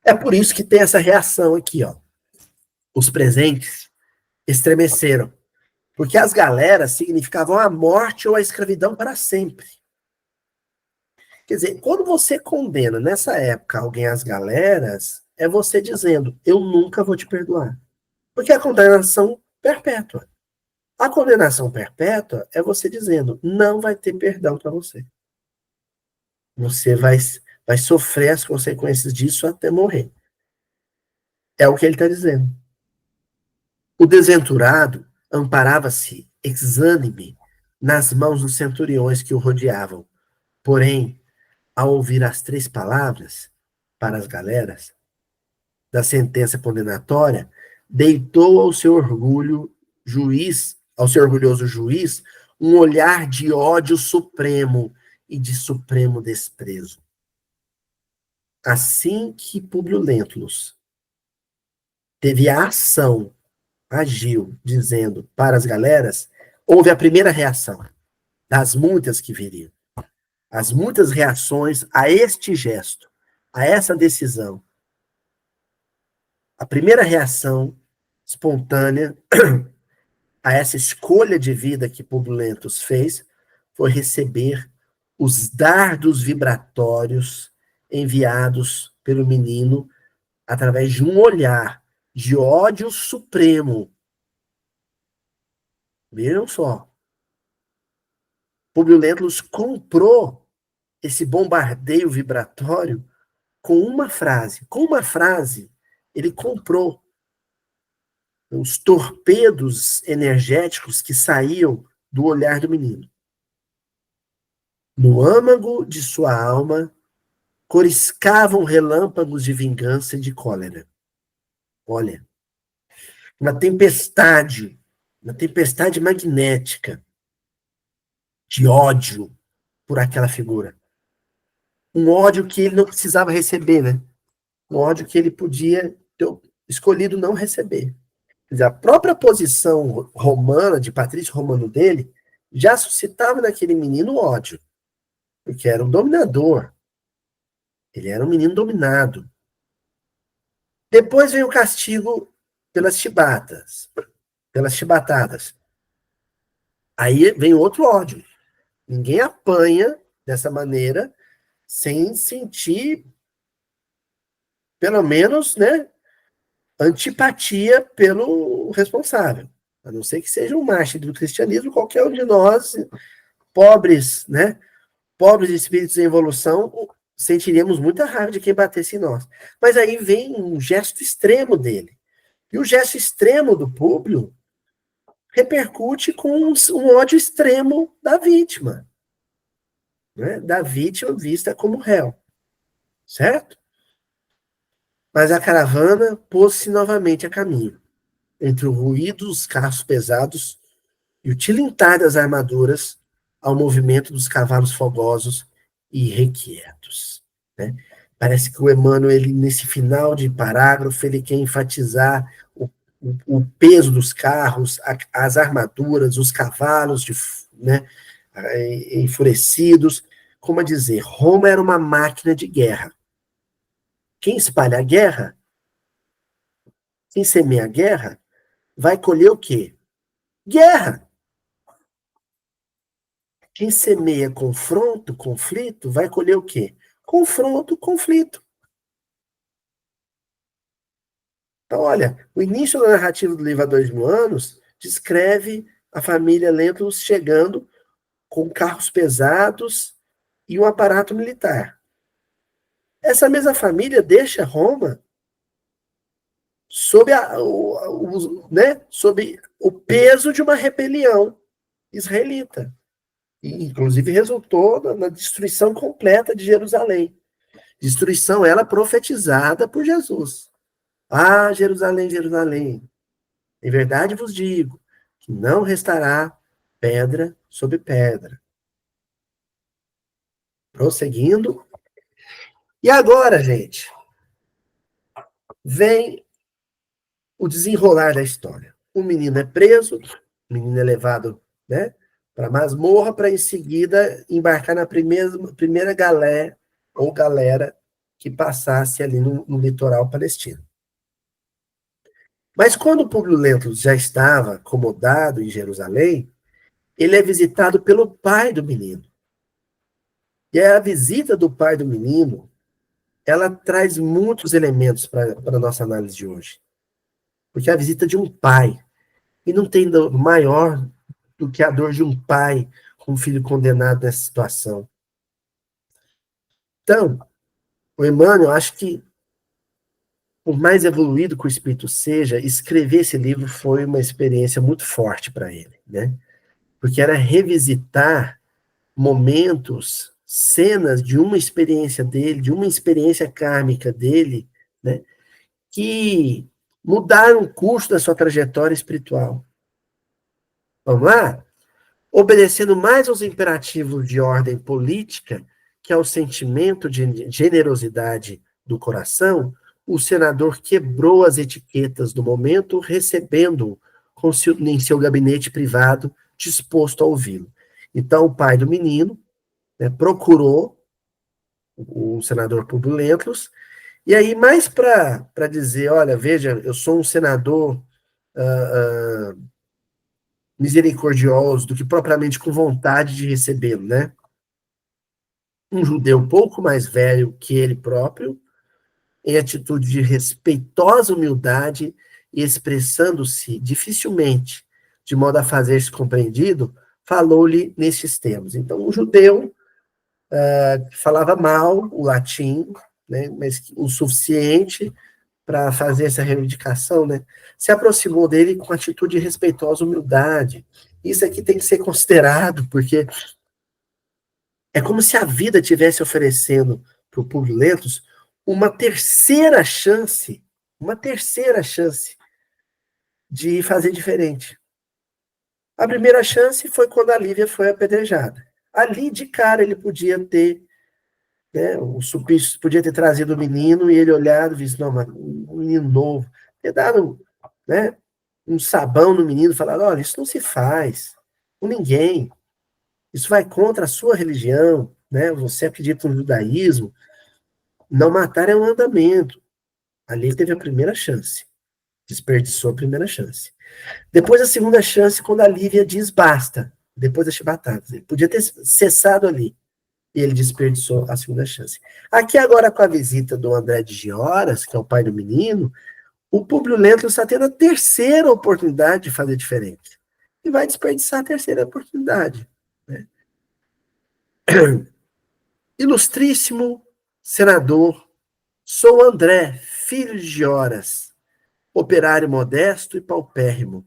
É por isso que tem essa reação aqui, ó. Os presentes estremeceram, porque as galeras significavam a morte ou a escravidão para sempre. Quer dizer, quando você condena nessa época alguém às galeras, é você dizendo: eu nunca vou te perdoar. Porque é a condenação perpétua. A condenação perpétua é você dizendo: não vai ter perdão para você. Você vai sofrer as consequências disso até morrer. É o que ele está dizendo. O desventurado amparava-se exânime nas mãos dos centuriões que o rodeavam. Porém, ao ouvir as 3 palavras para as galeras da sentença condenatória, deitou ao seu orgulhoso juiz, um olhar de ódio supremo e de supremo desprezo. Assim que Públio Lentulus teve a ação agiu dizendo para as galeras, houve a primeira reação das muitas que viriam. As muitas reações a este gesto, a essa decisão. A primeira reação espontânea a essa escolha de vida que Publio Lentulus fez foi receber os dardos vibratórios enviados pelo menino através de um olhar de ódio supremo. Vejam só. Publio Lentulus comprou esse bombardeio vibratório com uma frase. Com uma frase, ele comprou os torpedos energéticos que saíam do olhar do menino. No âmago de sua alma, coriscavam relâmpagos de vingança e de cólera. Olha, uma tempestade magnética de ódio por aquela figura. Um ódio que ele não precisava receber, né? Um ódio que ele podia ter escolhido não receber. Quer dizer, a própria posição romana, de patrício romano dele, já suscitava naquele menino ódio, porque era um dominador. Ele era um menino dominado. Depois vem o castigo pelas chibatadas. Aí vem outro ódio. Ninguém apanha dessa maneira sem sentir, pelo menos, né, antipatia pelo responsável. A não ser que seja um mártir do cristianismo, qualquer um de nós, pobres, né, pobres espíritos em evolução, sentiríamos muita raiva de quem batesse em nós. Mas aí vem um gesto extremo dele. E o gesto extremo do Públio repercute com um ódio extremo da vítima. Né? Da vítima vista como réu. Certo? Mas a caravana pôs-se novamente a caminho, entre o ruído dos carros pesados e o tilintar das armaduras ao movimento dos cavalos fogosos e irrequietos. Né? Parece que o Emmanuel, ele, nesse final de parágrafo, ele quer enfatizar o peso dos carros, as armaduras, os cavalos, né, enfurecidos, como a dizer, Roma era uma máquina de guerra. Quem espalha a guerra, quem semeia a guerra, vai colher o quê? Guerra. Quem semeia confronto, conflito, vai colher o quê? Confronto, conflito. Então, olha, o início da narrativa do livro há 2000 anos descreve a família Lentulus chegando com carros pesados e um aparato militar. Essa mesma família deixa Roma sob, sob o peso de uma rebelião israelita. E, inclusive, resultou na destruição completa de Jerusalém. Destruição ela profetizada por Jesus. Ah, Jerusalém, Jerusalém, em verdade vos digo que não restará pedra sobre pedra. Prosseguindo. E agora, gente, vem o desenrolar da história. O menino é preso, o menino é levado, né, para a masmorra, para em seguida embarcar na primeira galé ou galera que passasse ali no litoral palestino. Mas quando Publio Lentulus já estava acomodado em Jerusalém, ele é visitado pelo pai do menino. E a visita do pai do menino, ela traz muitos elementos para a nossa análise de hoje. Porque é a visita de um pai. E não tem dor maior do que a dor de um pai com um filho condenado nessa situação. Então, o Emmanuel, acho que, por mais evoluído que o espírito seja, escrever esse livro foi uma experiência muito forte para ele, né? Porque era revisitar momentos, cenas de uma experiência dele, de uma experiência kármica dele, né? Que mudaram o curso da sua trajetória espiritual. Vamos lá? Obedecendo mais aos imperativos de ordem política que ao sentimento de generosidade do coração, o senador quebrou as etiquetas do momento, recebendo-o em seu gabinete privado, disposto a ouvi-lo. Então, o pai do menino, né, procurou o senador Publio Lentulus, e aí, mais para dizer, olha, veja, eu sou um senador misericordioso, do que propriamente com vontade de recebê-lo, né? Um judeu pouco mais velho que ele próprio, em atitude de respeitosa humildade e expressando-se dificilmente, de modo a fazer-se compreendido, falou-lhe nestes termos. Então, um judeu falava mal o latim, né, mas o suficiente para fazer essa reivindicação, né, se aproximou dele com atitude de respeitosa humildade. Isso aqui tem que ser considerado, porque é como se a vida tivesse oferecendo para o Publio Lentulus uma terceira chance de fazer diferente. A primeira chance foi quando a Lívia foi apedrejada. Ali, de cara, ele podia ter, né, o Sulpício podia ter trazido o menino e ele olhado e visto, não, mas um menino novo, ter dado, né, um sabão no menino, falado, olha, isso não se faz com ninguém, isso vai contra a sua religião, né, você acredita no judaísmo, não matar é um mandamento. Ali ele teve a primeira chance, desperdiçou a primeira chance. Depois a segunda chance, quando a Lívia diz basta, depois das chibatadas. Ele podia ter cessado ali. E ele desperdiçou a segunda chance. Aqui agora com a visita do André de Gioras, que é o pai do menino, o Publio Lentulus está tendo a terceira oportunidade de fazer diferente. E vai desperdiçar a terceira oportunidade. Né? Ilustríssimo senador, sou André, filho de Gioras, operário modesto e paupérrimo.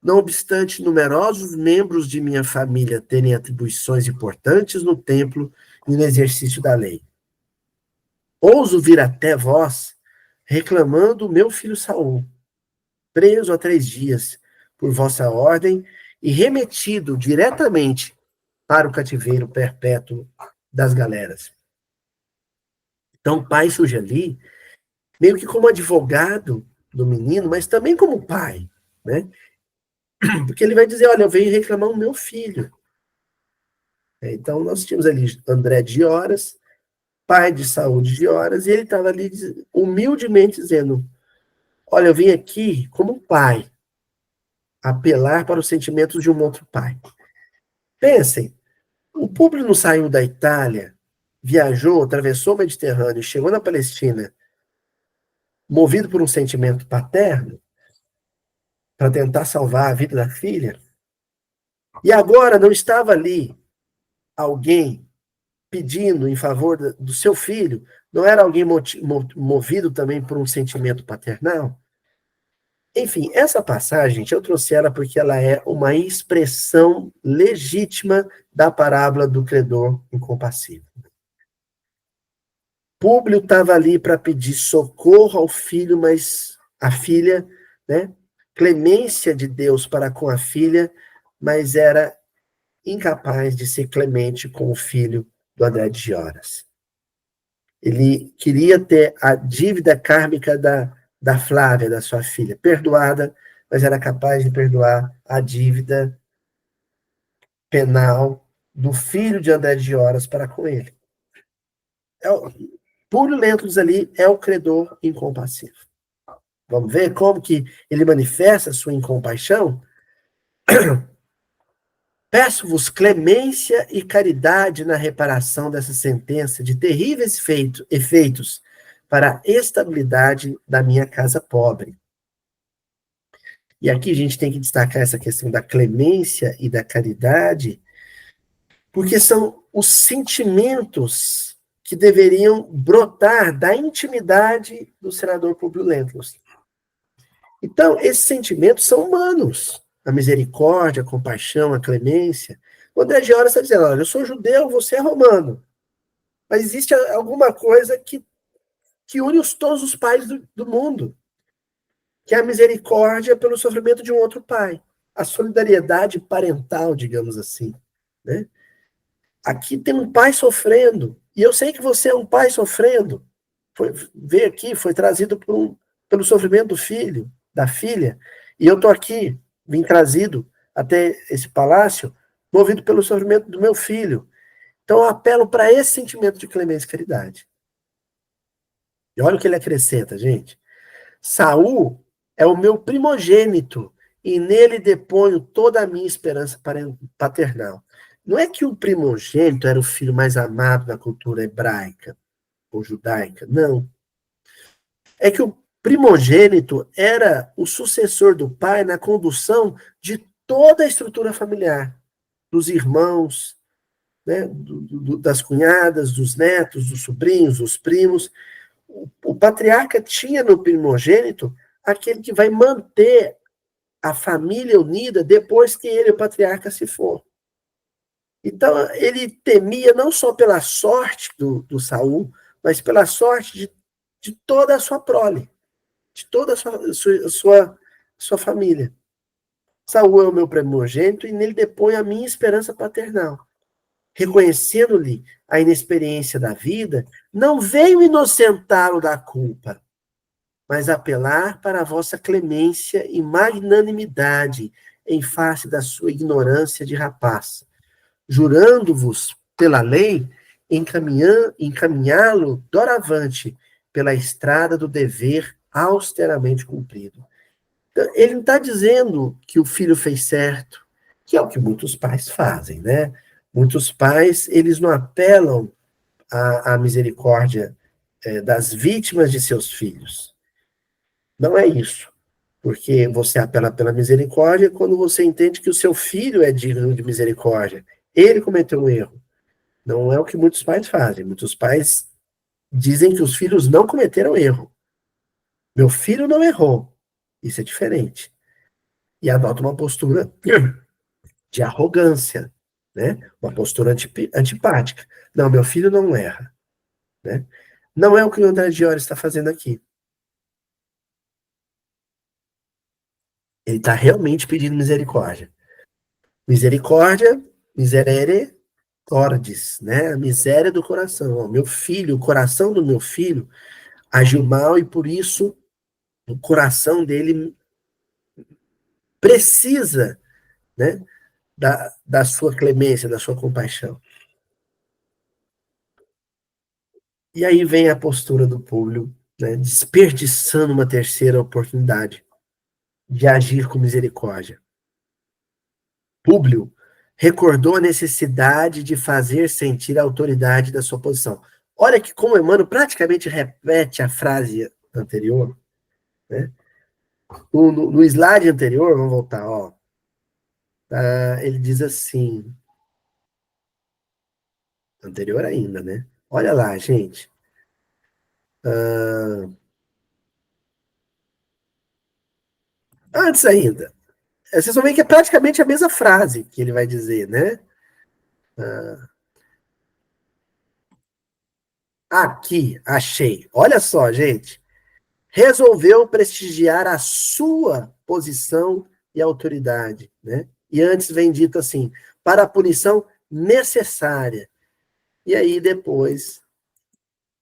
Não obstante numerosos membros de minha família terem atribuições importantes no templo e no exercício da lei. Ouso vir até vós, reclamando o meu filho Saul, preso há 3 dias, por vossa ordem, e remetido diretamente para o cativeiro perpétuo das galeras. Então, o pai surge ali, meio que como advogado do menino, mas também como pai, né? Porque ele vai dizer, olha, eu venho reclamar o meu filho. Então, nós tínhamos ali André de Horas, pai de Saúde de Horas, e ele estava ali humildemente dizendo, olha, eu vim aqui como pai, apelar para os sentimentos de um outro pai. Pensem, o Públio não saiu da Itália, viajou, atravessou o Mediterrâneo, chegou na Palestina, movido por um sentimento paterno, para tentar salvar a vida da filha, e agora não estava ali alguém pedindo em favor do seu filho, não era alguém movido também por um sentimento paternal? Enfim, essa passagem, gente, eu trouxe ela porque ela é uma expressão legítima da parábola do credor incompassível. Públio estava ali para pedir socorro ao filho, mas a filha, né? Clemência de Deus para com a filha, mas era incapaz de ser clemente com o filho do André de Gioras. Ele queria ter a dívida kármica da Flávia, da sua filha, perdoada, mas era capaz de perdoar a dívida penal do filho de André de Gioras para com ele. Publio Lentulus ali é o credor incompassivo. Vamos ver como que ele manifesta a sua incompaixão? Peço-vos clemência e caridade na reparação dessa sentença de terríveis efeitos para a estabilidade da minha casa pobre. E aqui a gente tem que destacar essa questão da clemência e da caridade, porque são os sentimentos que deveriam brotar da intimidade do senador Publio Lentulus. Então, esses sentimentos são humanos. A misericórdia, a compaixão, a clemência. O André de Horas está dizendo, olha, eu sou judeu, você é romano. Mas existe alguma coisa que une todos os pais do mundo, que é a misericórdia pelo sofrimento de um outro pai. A solidariedade parental, digamos assim. Né? Aqui tem um pai sofrendo, e eu sei que você é um pai sofrendo. veio aqui, foi trazido pelo sofrimento do filho, da filha, e eu estou aqui, vim trazido até esse palácio, movido pelo sofrimento do meu filho. Então, eu apelo para esse sentimento de clemência e caridade. E olha o que ele acrescenta, gente. Saul é o meu primogênito, e nele deponho toda a minha esperança paternal. Não é que o primogênito era o filho mais amado na cultura hebraica ou judaica, não. É que o primogênito era o sucessor do pai na condução de toda a estrutura familiar, dos irmãos, né, das cunhadas, dos netos, dos sobrinhos, dos primos. O patriarca tinha no primogênito aquele que vai manter a família unida depois que ele, o patriarca, se for. Então, ele temia não só pela sorte do Saul, mas pela sorte de toda a sua prole, de toda a sua família. Saul é o meu primogênito e nele depõe a minha esperança paternal. Reconhecendo-lhe a inexperiência da vida, não venho inocentá-lo da culpa, mas apelar para a vossa clemência e magnanimidade em face da sua ignorância de rapaz, jurando-vos pela lei encaminhá-lo doravante pela estrada do dever austeramente cumprido. Então, ele não está dizendo que o filho fez certo, que é o que muitos pais fazem, né? Muitos pais, eles não apelam à misericórdia das vítimas de seus filhos. Não é isso. Porque você apela pela misericórdia quando você entende que o seu filho é digno de misericórdia. Ele cometeu um erro. Não é o que muitos pais fazem. Muitos pais dizem que os filhos não cometeram erro. Meu filho não errou. Isso é diferente. E adota uma postura de arrogância, né? Uma postura antipática. Não, meu filho não erra, né? Não é o que o André Diori está fazendo aqui. Ele está realmente pedindo misericórdia. Misericórdia, miserere cordis, né? A miséria do coração. Ó, meu filho, o coração do meu filho agiu mal e por isso o coração dele precisa, né, da sua clemência, da sua compaixão. E aí vem a postura do Públio, né, desperdiçando uma terceira oportunidade de agir com misericórdia. Públio recordou a necessidade de fazer sentir a autoridade da sua posição. Olha que como Emmanuel praticamente repete a frase anterior, né? No slide anterior, vamos voltar, ó, ele diz assim, anterior ainda, né? Olha lá, gente. Antes ainda. Vocês vão ver que é praticamente a mesma frase que ele vai dizer, né? Aqui, achei. Olha só, gente. Resolveu prestigiar a sua posição e autoridade, né? E antes vem dito assim, para a punição necessária. E aí depois,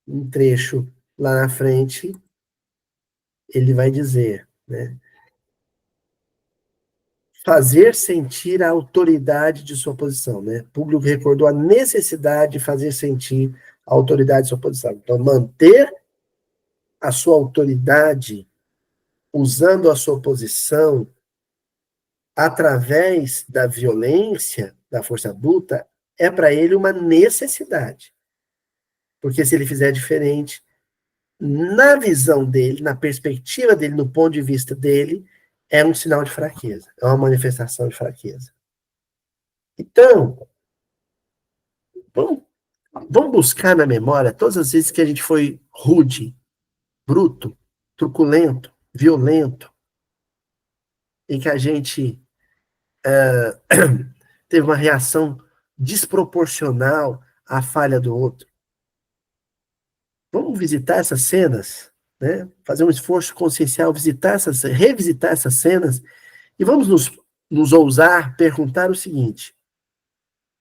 um trecho lá na frente, ele vai dizer, né? Fazer sentir a autoridade de sua posição, né? Público recordou a necessidade de fazer sentir a autoridade de sua posição. Então, manter a sua autoridade usando a sua posição através da violência, da força bruta, é para ele uma necessidade. Porque se ele fizer diferente, na visão dele, na perspectiva dele, no ponto de vista dele, é um sinal de fraqueza, é uma manifestação de fraqueza. Então, vamos buscar na memória todas as vezes que a gente foi rude, bruto, truculento, violento, em que a gente teve uma reação desproporcional à falha do outro. Vamos visitar essas cenas, né? Fazer um esforço consciencial, revisitar essas cenas e vamos nos ousar perguntar o seguinte: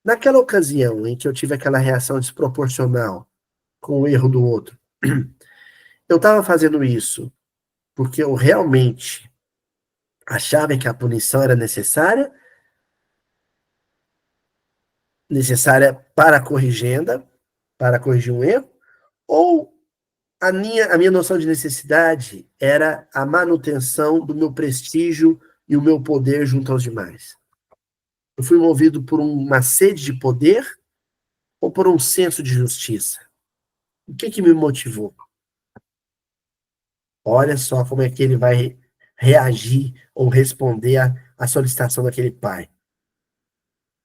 naquela ocasião em que eu tive aquela reação desproporcional com o erro do outro, eu estava fazendo isso porque eu realmente achava que a punição era necessária para a corrigenda, para corrigir um erro, ou a minha noção de necessidade era a manutenção do meu prestígio e o meu poder junto aos demais. Eu fui movido por uma sede de poder ou por um senso de justiça? O que me motivou? Olha só como é que ele vai reagir ou responder à solicitação daquele pai.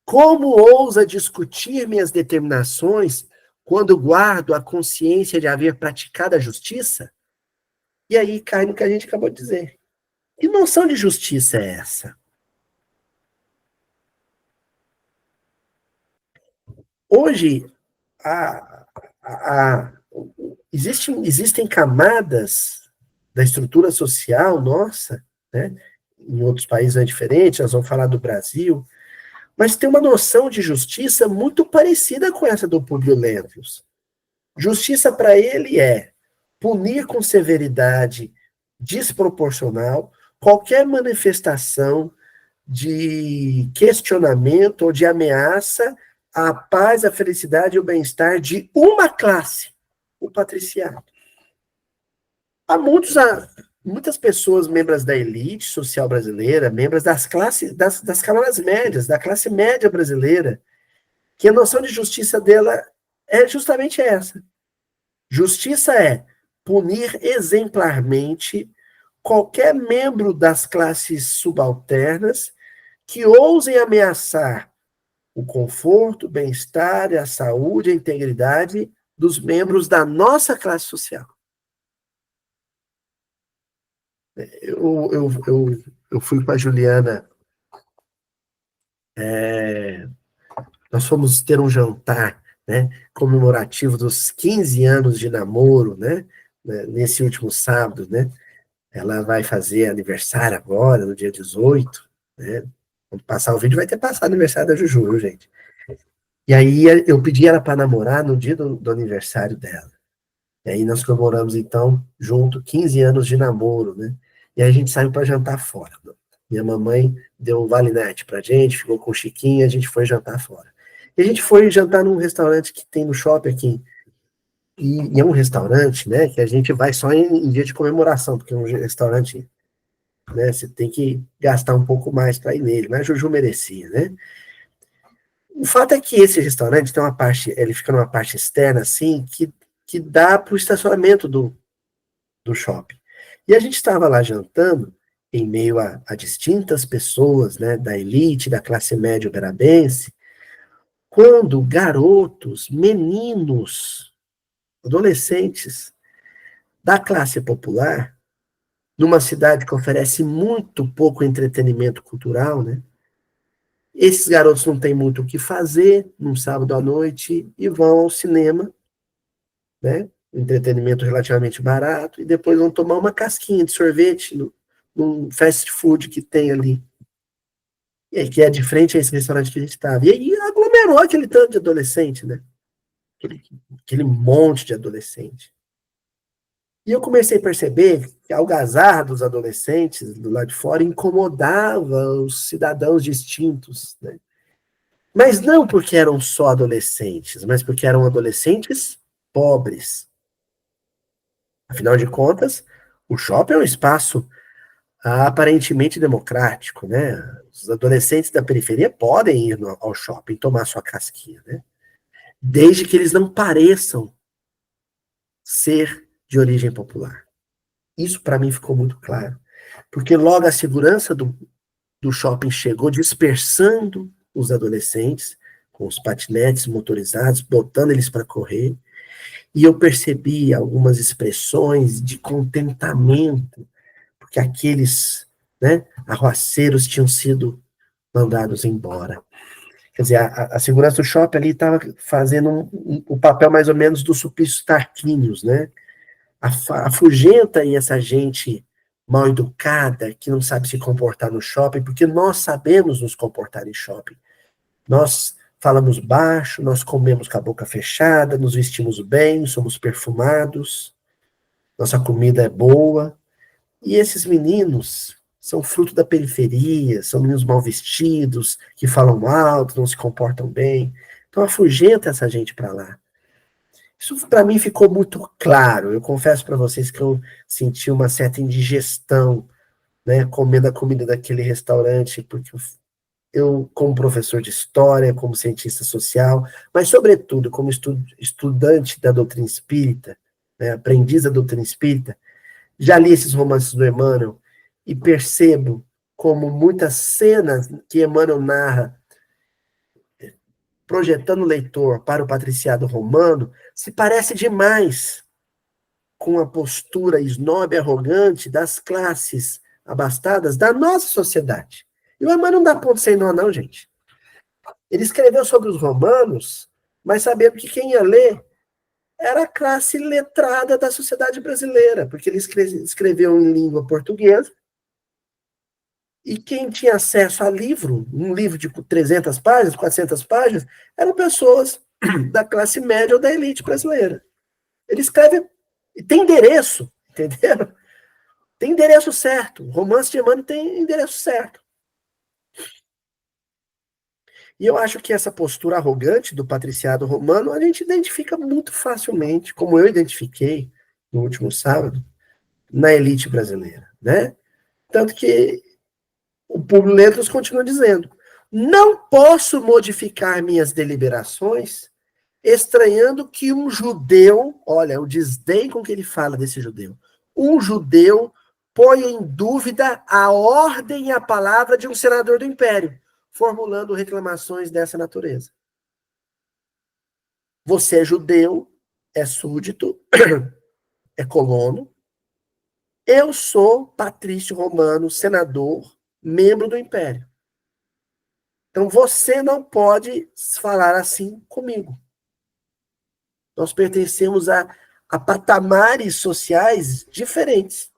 Como ousa discutir minhas determinações quando guardo a consciência de haver praticado a justiça? E aí cai no que a gente acabou de dizer. Que noção de justiça é essa? Hoje, existem camadas da estrutura social nossa, né? Em outros países é diferente, nós vamos falar do Brasil, mas tem uma noção de justiça muito parecida com essa do Publio Lentulus. Justiça para ele é punir com severidade desproporcional qualquer manifestação de questionamento ou de ameaça à paz, à felicidade e ao bem-estar de uma classe, o patriciado. Muitas pessoas, membros da elite social brasileira, membros das camadas médias, da classe média brasileira, que a noção de justiça dela é justamente essa. Justiça é punir exemplarmente qualquer membro das classes subalternas que ousem ameaçar o conforto, o bem-estar, a saúde, a integridade dos membros da nossa classe social. Eu fui com a Juliana, nós fomos ter um jantar, né, comemorativo dos 15 anos de namoro, né, nesse último sábado, né. Ela vai fazer aniversário agora, no dia 18, né. Quando passar o vídeo, vai ter passado o aniversário da Juju, viu, gente? E aí eu pedi ela para namorar no dia do aniversário dela. E aí nós comemoramos, então, junto, 15 anos de namoro, né? E aí a gente saiu para jantar fora. Minha mamãe deu um vale-night pra gente, ficou com o Chiquinho, a gente foi jantar fora. E a gente foi jantar num restaurante que tem no shopping aqui. E é um restaurante, né, que a gente vai só em dia de comemoração, porque é um restaurante, né, você tem que gastar um pouco mais para ir nele, mas a Juju merecia, né? O fato é que esse restaurante tem uma parte, ele fica numa parte externa, assim, que dá para o estacionamento do shopping. E a gente estava lá jantando, em meio a distintas pessoas, né, da elite, da classe média uberabense, quando garotos, meninos, adolescentes da classe popular, numa cidade que oferece muito pouco entretenimento cultural, né? Esses garotos não têm muito o que fazer num sábado à noite e vão ao cinema, né? Entretenimento relativamente barato, e depois vão tomar uma casquinha de sorvete num fast food que tem ali. E aí, que é de frente a esse restaurante que a gente estava. E aí aglomerou aquele tanto de adolescente, né? Aquele monte de adolescente. E eu comecei a perceber que a algazarra dos adolescentes do lado de fora incomodava os cidadãos distintos, né? Mas não porque eram só adolescentes, mas porque eram adolescentes pobres. Afinal de contas, o shopping é um espaço aparentemente democrático, né? Os adolescentes da periferia podem ir ao shopping tomar sua casquinha, né? Desde que eles não pareçam ser de origem popular. Isso para mim ficou muito claro. Porque logo a segurança do shopping chegou dispersando os adolescentes com os patinetes motorizados, botando eles para correr, e eu percebi algumas expressões de contentamento, porque aqueles, né, arruaceiros tinham sido mandados embora. Quer dizer, a segurança do shopping ali estava fazendo o papel mais ou menos do Sulpício Tarquínios, né? Afugenta aí essa gente mal educada, que não sabe se comportar no shopping, porque nós sabemos nos comportar em shopping. Nós falamos baixo, nós comemos com a boca fechada, nos vestimos bem, somos perfumados. nossa comida é boa, e esses meninos são fruto da periferia, são meninos mal vestidos, que falam alto, não se comportam bem. Então afugenta essa gente para lá. Isso para mim ficou muito claro. Eu confesso para vocês que eu senti uma certa indigestão, né, comendo a comida daquele restaurante, porque eu, como professor de história, como cientista social, mas, sobretudo, como estudante da doutrina espírita, né, aprendiz da doutrina espírita, já li esses romances do Emmanuel e percebo como muitas cenas que Emmanuel narra, projetando o leitor para o patriciado romano, se parece demais com a postura esnobe e arrogante das classes abastadas da nossa sociedade. E o Emmanuel não dá ponto sem nó, não, gente. Ele escreveu sobre os romanos, mas sabendo que quem ia ler era a classe letrada da sociedade brasileira, porque ele escreveu em língua portuguesa, e quem tinha acesso a livro, um livro de 300 páginas, 400 páginas, eram pessoas da classe média ou da elite brasileira. Ele escreve, e tem endereço, entendeu? Tem endereço certo. O romance de Emmanuel tem endereço certo. E eu acho que essa postura arrogante do patriciado romano a gente identifica muito facilmente, como eu identifiquei no último sábado, na elite brasileira, né? Tanto que o Públio Letras continua dizendo: não posso modificar minhas deliberações estranhando que um judeu, olha, o desdém com que ele fala desse judeu, um judeu põe em dúvida a ordem e a palavra de um senador do império, formulando reclamações dessa natureza. Você é judeu, é súdito, é colono. Eu sou patrício romano, senador, membro do império. Então você não pode falar assim comigo. Nós pertencemos a patamares sociais diferentes.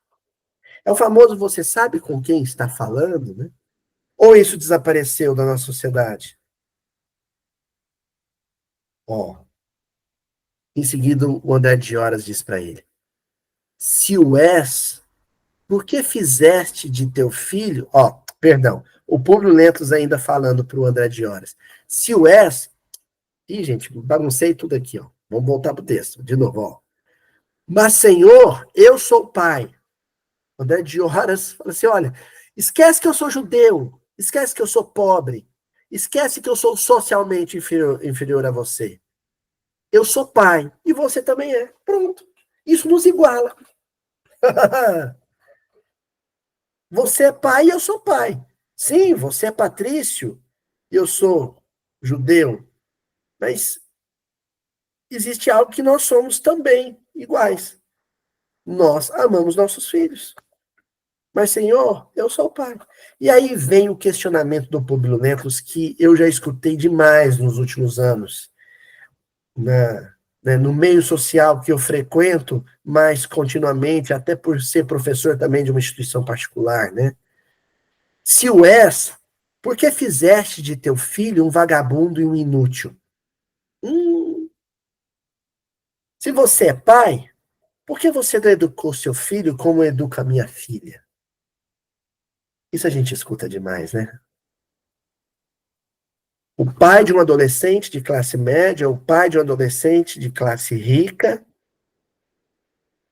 É o famoso você sabe com quem está falando, né? Ou isso desapareceu da nossa sociedade? Ó, em seguida o André de Horas diz para ele: se o és, por que fizeste de teu filho... Ó, perdão, o Públio Lentulus ainda falando para o André de Horas. Se o és... Ih, gente, baguncei tudo aqui, ó. Vamos voltar para o texto, de novo, ó. Mas, Senhor, eu sou pai. André de Horas fala assim, olha, esquece que eu sou judeu, esquece que eu sou pobre, esquece que eu sou socialmente inferior a você. Eu sou pai, e você também é. Pronto. Isso nos iguala. Você é pai e eu sou pai. Sim, você é patrício e eu sou judeu. Mas existe algo que nós somos também iguais. Nós amamos nossos filhos. Mas, Senhor, eu sou o pai. E aí vem o questionamento do Públio Lentulus que eu já escutei demais nos últimos anos. No meio social que eu frequento mais continuamente, até por ser professor também de uma instituição particular, né? Se o és, por que fizeste de teu filho um vagabundo e um inútil? Se você é pai, por que você não educou seu filho como educa a minha filha? Isso a gente escuta demais, né? O pai de um adolescente de classe média, o pai de um adolescente de classe rica,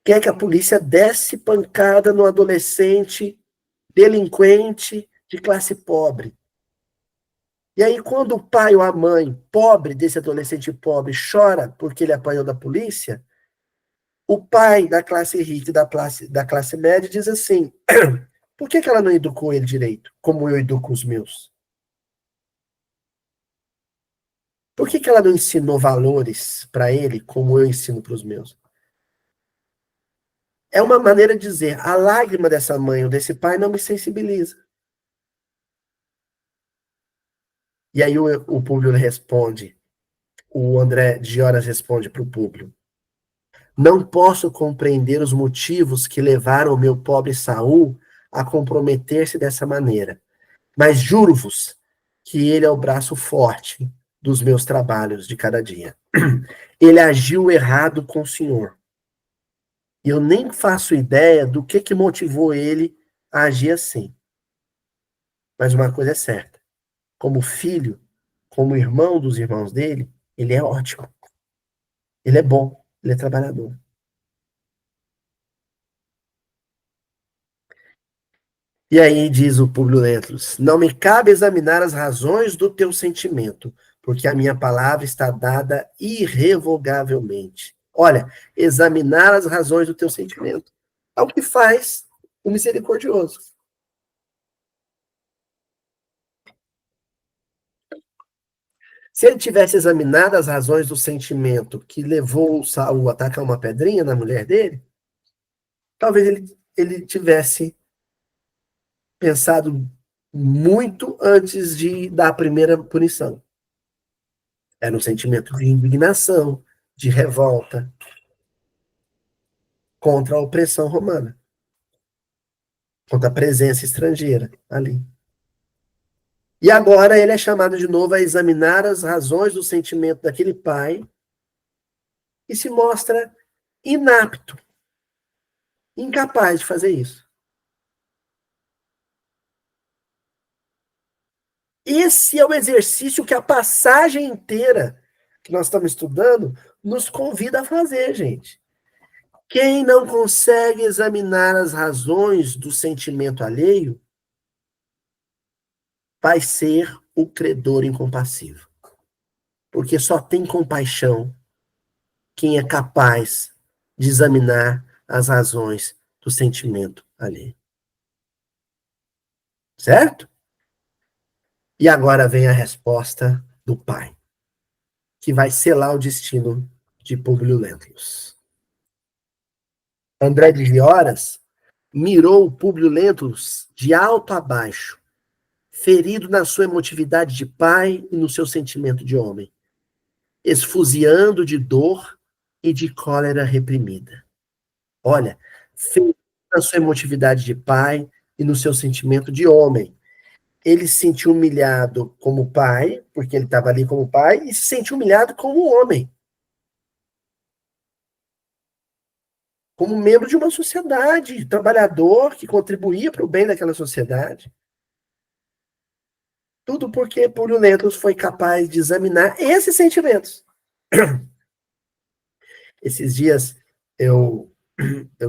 quer que a polícia desse pancada no adolescente delinquente de classe pobre. E aí, quando o pai ou a mãe pobre desse adolescente pobre chora porque ele apanhou da polícia, o pai da classe rica e da classe média diz assim: por que ela não educou ele direito, como eu educo os meus? Por que ela não ensinou valores para ele, como eu ensino para os meus? É uma maneira de dizer: a lágrima dessa mãe ou desse pai não me sensibiliza. E aí o Públio responde, o André de Horas responde para o Públio: não posso compreender os motivos que levaram o meu pobre Saul a comprometer-se dessa maneira, mas juro-vos que ele é o braço forte dos meus trabalhos de cada dia. Ele agiu errado com o Senhor. E eu nem faço ideia do que motivou ele a agir assim. Mas uma coisa é certa: como filho, como irmão dos irmãos dele, ele é ótimo. Ele é bom, ele é trabalhador. E aí diz o Públio Lentulus: não me cabe examinar as razões do teu sentimento, porque a minha palavra está dada irrevogavelmente. Olha, examinar as razões do teu sentimento é o que faz o misericordioso. Se ele tivesse examinado as razões do sentimento que levou Saul a atacar uma pedrinha na mulher dele, talvez ele tivesse pensado muito antes de dar a primeira punição. Era um sentimento de indignação, de revolta contra a opressão romana, contra a presença estrangeira ali. E agora ele é chamado de novo a examinar as razões do sentimento daquele pai e se mostra inapto, incapaz de fazer isso. Esse é o exercício que a passagem inteira que nós estamos estudando nos convida a fazer, gente. Quem não consegue examinar as razões do sentimento alheio vai ser o credor incompassivo. Porque só tem compaixão quem é capaz de examinar as razões do sentimento alheio. Certo? E agora vem a resposta do pai, que vai selar o destino de Públio Lentulus. André de Vioras mirou Públio Lentulus de alto a baixo, ferido na sua emotividade de pai e no seu sentimento de homem, esfuziando de dor e de cólera reprimida. Olha, ferido na sua emotividade de pai e no seu sentimento de homem. Ele se sentiu humilhado como pai, porque ele estava ali como pai, e se sentiu humilhado como homem, como membro de uma sociedade, trabalhador que contribuía para o bem daquela sociedade. Tudo porque Públio Lentulus foi capaz de examinar esses sentimentos. Esses dias eu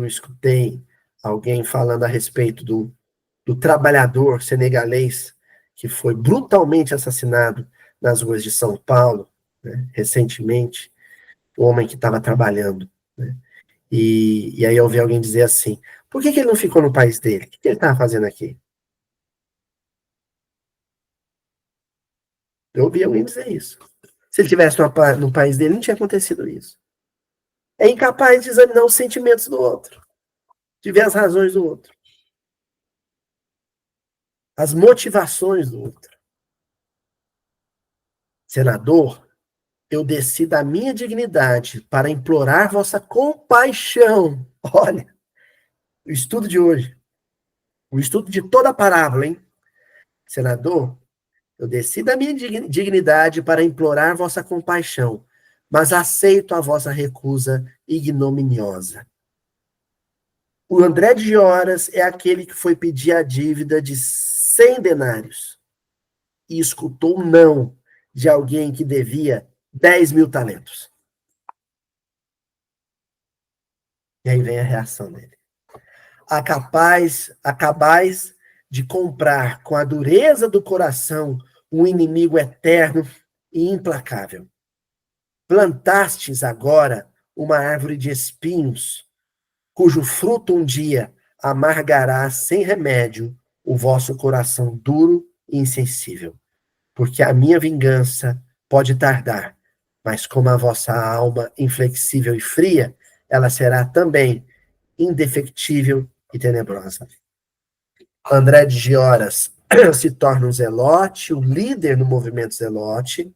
escutei alguém falando a respeito do trabalhador senegalês que foi brutalmente assassinado nas ruas de São Paulo, né, recentemente, o homem que estava trabalhando. Né, e aí eu ouvi alguém dizer assim, por que ele não ficou no país dele? O que ele estava fazendo aqui? Eu ouvi alguém dizer isso. Se ele tivesse no país dele, não tinha acontecido isso. É incapaz de examinar os sentimentos do outro, de ver as razões do outro, as motivações do outro. Senador, eu desci da minha dignidade para implorar vossa compaixão. Olha, o estudo de hoje, o estudo de toda a parábola, hein? Senador, eu desci da minha dignidade para implorar vossa compaixão, mas aceito a vossa recusa ignominiosa. O André de Horas é aquele que foi pedir a dívida de 100 denários e escutou não de alguém que devia 10.000 talentos. E aí vem a reação dele. Acabais de comprar com a dureza do coração um inimigo eterno e implacável. Plantastes agora uma árvore de espinhos, cujo fruto um dia amargará sem remédio o vosso coração duro e insensível. Porque a minha vingança pode tardar, mas como a vossa alma inflexível e fria, ela será também indefectível e tenebrosa. André de Gioras se torna um zelote, o líder no movimento zelote.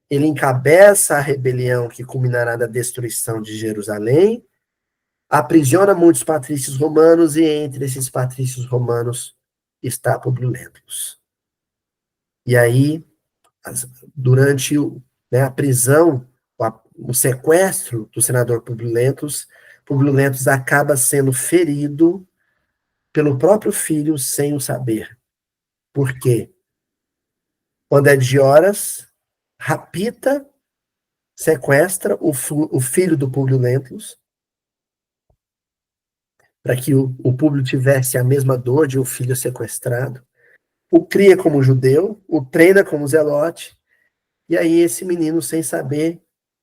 Ele encabeça a rebelião que culminará na destruição de Jerusalém, aprisiona muitos patrícios romanos e entre esses patrícios romanos está Publio Lentulus. E aí, durante a prisão, o sequestro do senador Publio Lentulus, Públio Lentulus acaba sendo ferido pelo próprio filho sem o saber. Por quê? O André de Gioras rapta, sequestra o filho do Públio Lentulus, para que o Públio tivesse a mesma dor de um filho sequestrado, o cria como judeu, o treina como zelote, e aí esse menino, sem saber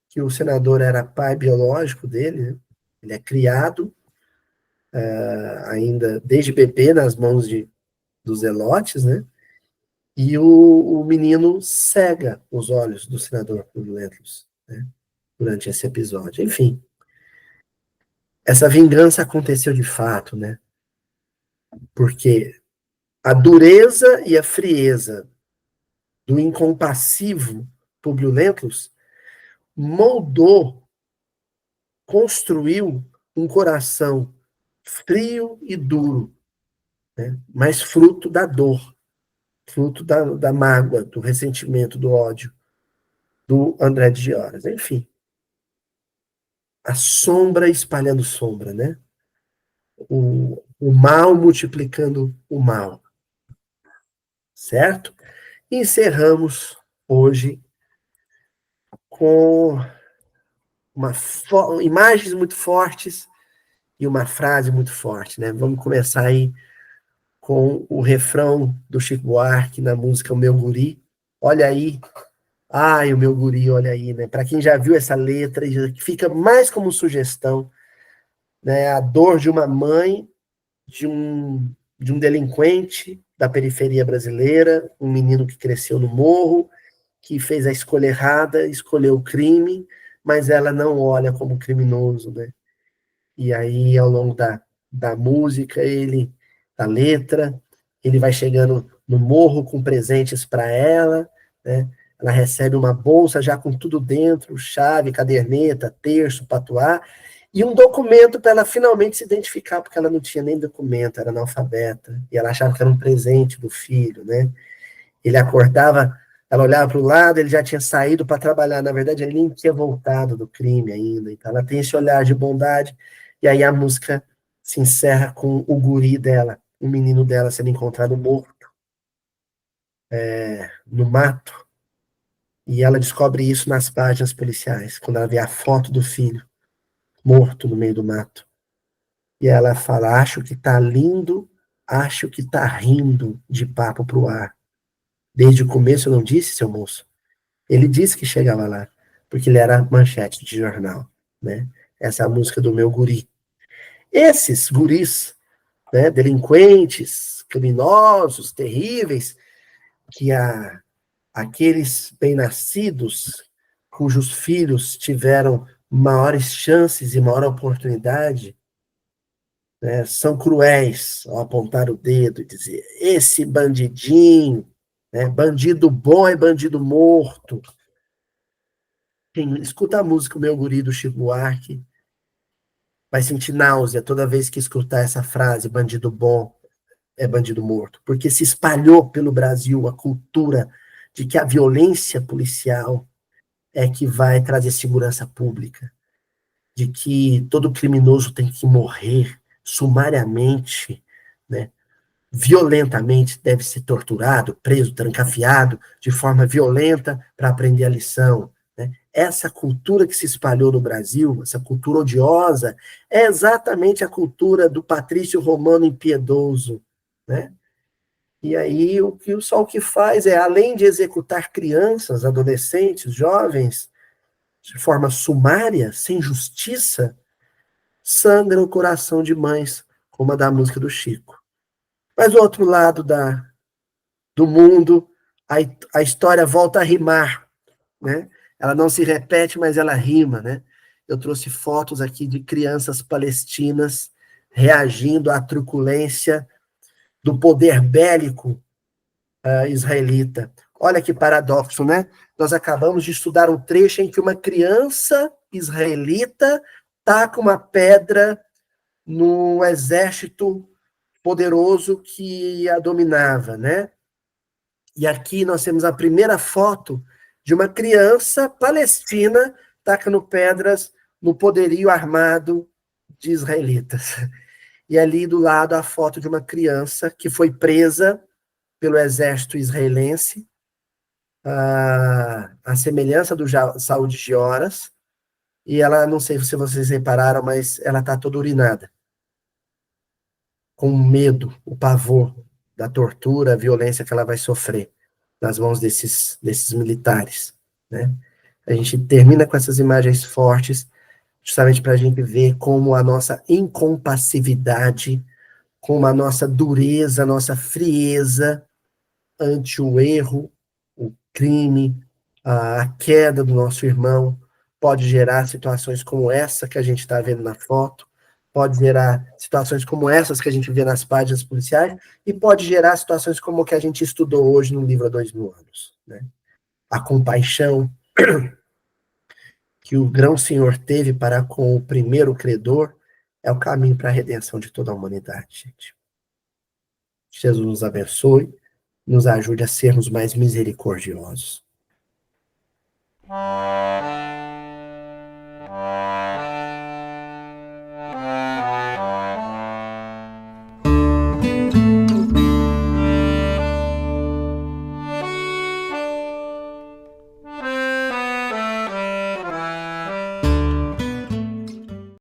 que o senador era pai biológico dele, né? Ele é criado ainda desde bebê nas mãos dos zelotes, né? E o menino cega os olhos do senador Públio Lentulus, né? Durante esse episódio. Enfim, essa vingança aconteceu de fato, né? Porque a dureza e a frieza do incompassivo Públio Lentulus moldou, construiu um coração frio e duro, né? Mas fruto da dor, fruto da mágoa, do ressentimento, do ódio do André de Gioras. Enfim, a sombra espalhando sombra, né? O mal multiplicando o mal, certo? E encerramos hoje com imagens muito fortes e uma frase muito forte, né? Vamos começar aí com o refrão do Chico Buarque na música O Meu Guri. Olha aí, ai, o meu guri, olha aí, né? Para quem já viu essa letra, fica mais como sugestão, né? A dor de uma mãe, de um delinquente da periferia brasileira, um menino que cresceu no morro, que fez a escolha errada, escolheu o crime, mas ela não olha como criminoso, né? E aí, ao longo da música, da letra, ele vai chegando no morro com presentes para ela, né? Ela recebe uma bolsa já com tudo dentro, chave, caderneta, terço, patuá, e um documento para ela finalmente se identificar, porque ela não tinha nem documento, era analfabeta, e ela achava que era um presente do filho, né? Ele acordava, ela olhava para o lado, ele já tinha saído para trabalhar. Na verdade, ele nem tinha voltado do crime ainda. Então, ela tem esse olhar de bondade. E aí a música se encerra com o guri dela, o menino dela sendo encontrado morto no mato. E ela descobre isso nas páginas policiais, quando ela vê a foto do filho morto no meio do mato. E ela fala: acho que tá lindo, acho que tá rindo de papo pro ar. Desde o começo eu não disse, seu moço? Ele disse que chegava lá, porque ele era manchete de jornal, né? Essa é a música do meu guri. Esses guris, né, delinquentes, criminosos, terríveis, que aqueles bem-nascidos, cujos filhos tiveram maiores chances e maior oportunidade, né, são cruéis ao apontar o dedo e dizer: esse bandidinho, né, bandido bom é bandido morto. Quem escuta a música O Meu Guri do Chico Buarque vai sentir náusea toda vez que escutar essa frase: bandido bom é bandido morto, porque se espalhou pelo Brasil a cultura de que a violência policial é que vai trazer segurança pública, de que todo criminoso tem que morrer sumariamente, né? Violentamente, deve ser torturado, preso, trancafiado, de forma violenta para aprender a lição, né? Essa cultura que se espalhou no Brasil, essa cultura odiosa, é exatamente a cultura do patrício romano impiedoso, né? E aí só o que faz é, além de executar crianças, adolescentes, jovens, de forma sumária, sem justiça, sangra o coração de mães, como a da música do Chico. Mas o outro lado do mundo, a história volta a rimar, né? Ela não se repete, mas ela rima, né? Eu trouxe fotos aqui de crianças palestinas reagindo à truculência do poder bélico israelita. Olha que paradoxo, né? Nós acabamos de estudar um trecho em que uma criança israelita taca uma pedra no exército poderoso que a dominava, né? E aqui nós temos a primeira foto de uma criança palestina tacando pedras no poderio armado de israelitas. E ali do lado a foto de uma criança que foi presa pelo exército israelense, a semelhança do Saul de Gioras, e ela, não sei se vocês repararam, mas ela está toda urinada, com medo, o pavor da tortura, a violência que ela vai sofrer nas mãos desses militares, né? A gente termina com essas imagens fortes, justamente para a gente ver como a nossa incompassividade, como a nossa dureza, a nossa frieza ante o erro, o crime, a queda do nosso irmão, pode gerar situações como essa que a gente está vendo na foto, pode gerar situações como essas que a gente vê nas páginas policiais, e pode gerar situações como o que a gente estudou hoje no livro há 2000 anos. Né? A compaixão que o grão-senhor teve para com o primeiro credor é o caminho para a redenção de toda a humanidade, gente. Jesus nos abençoe, nos ajude a sermos mais misericordiosos.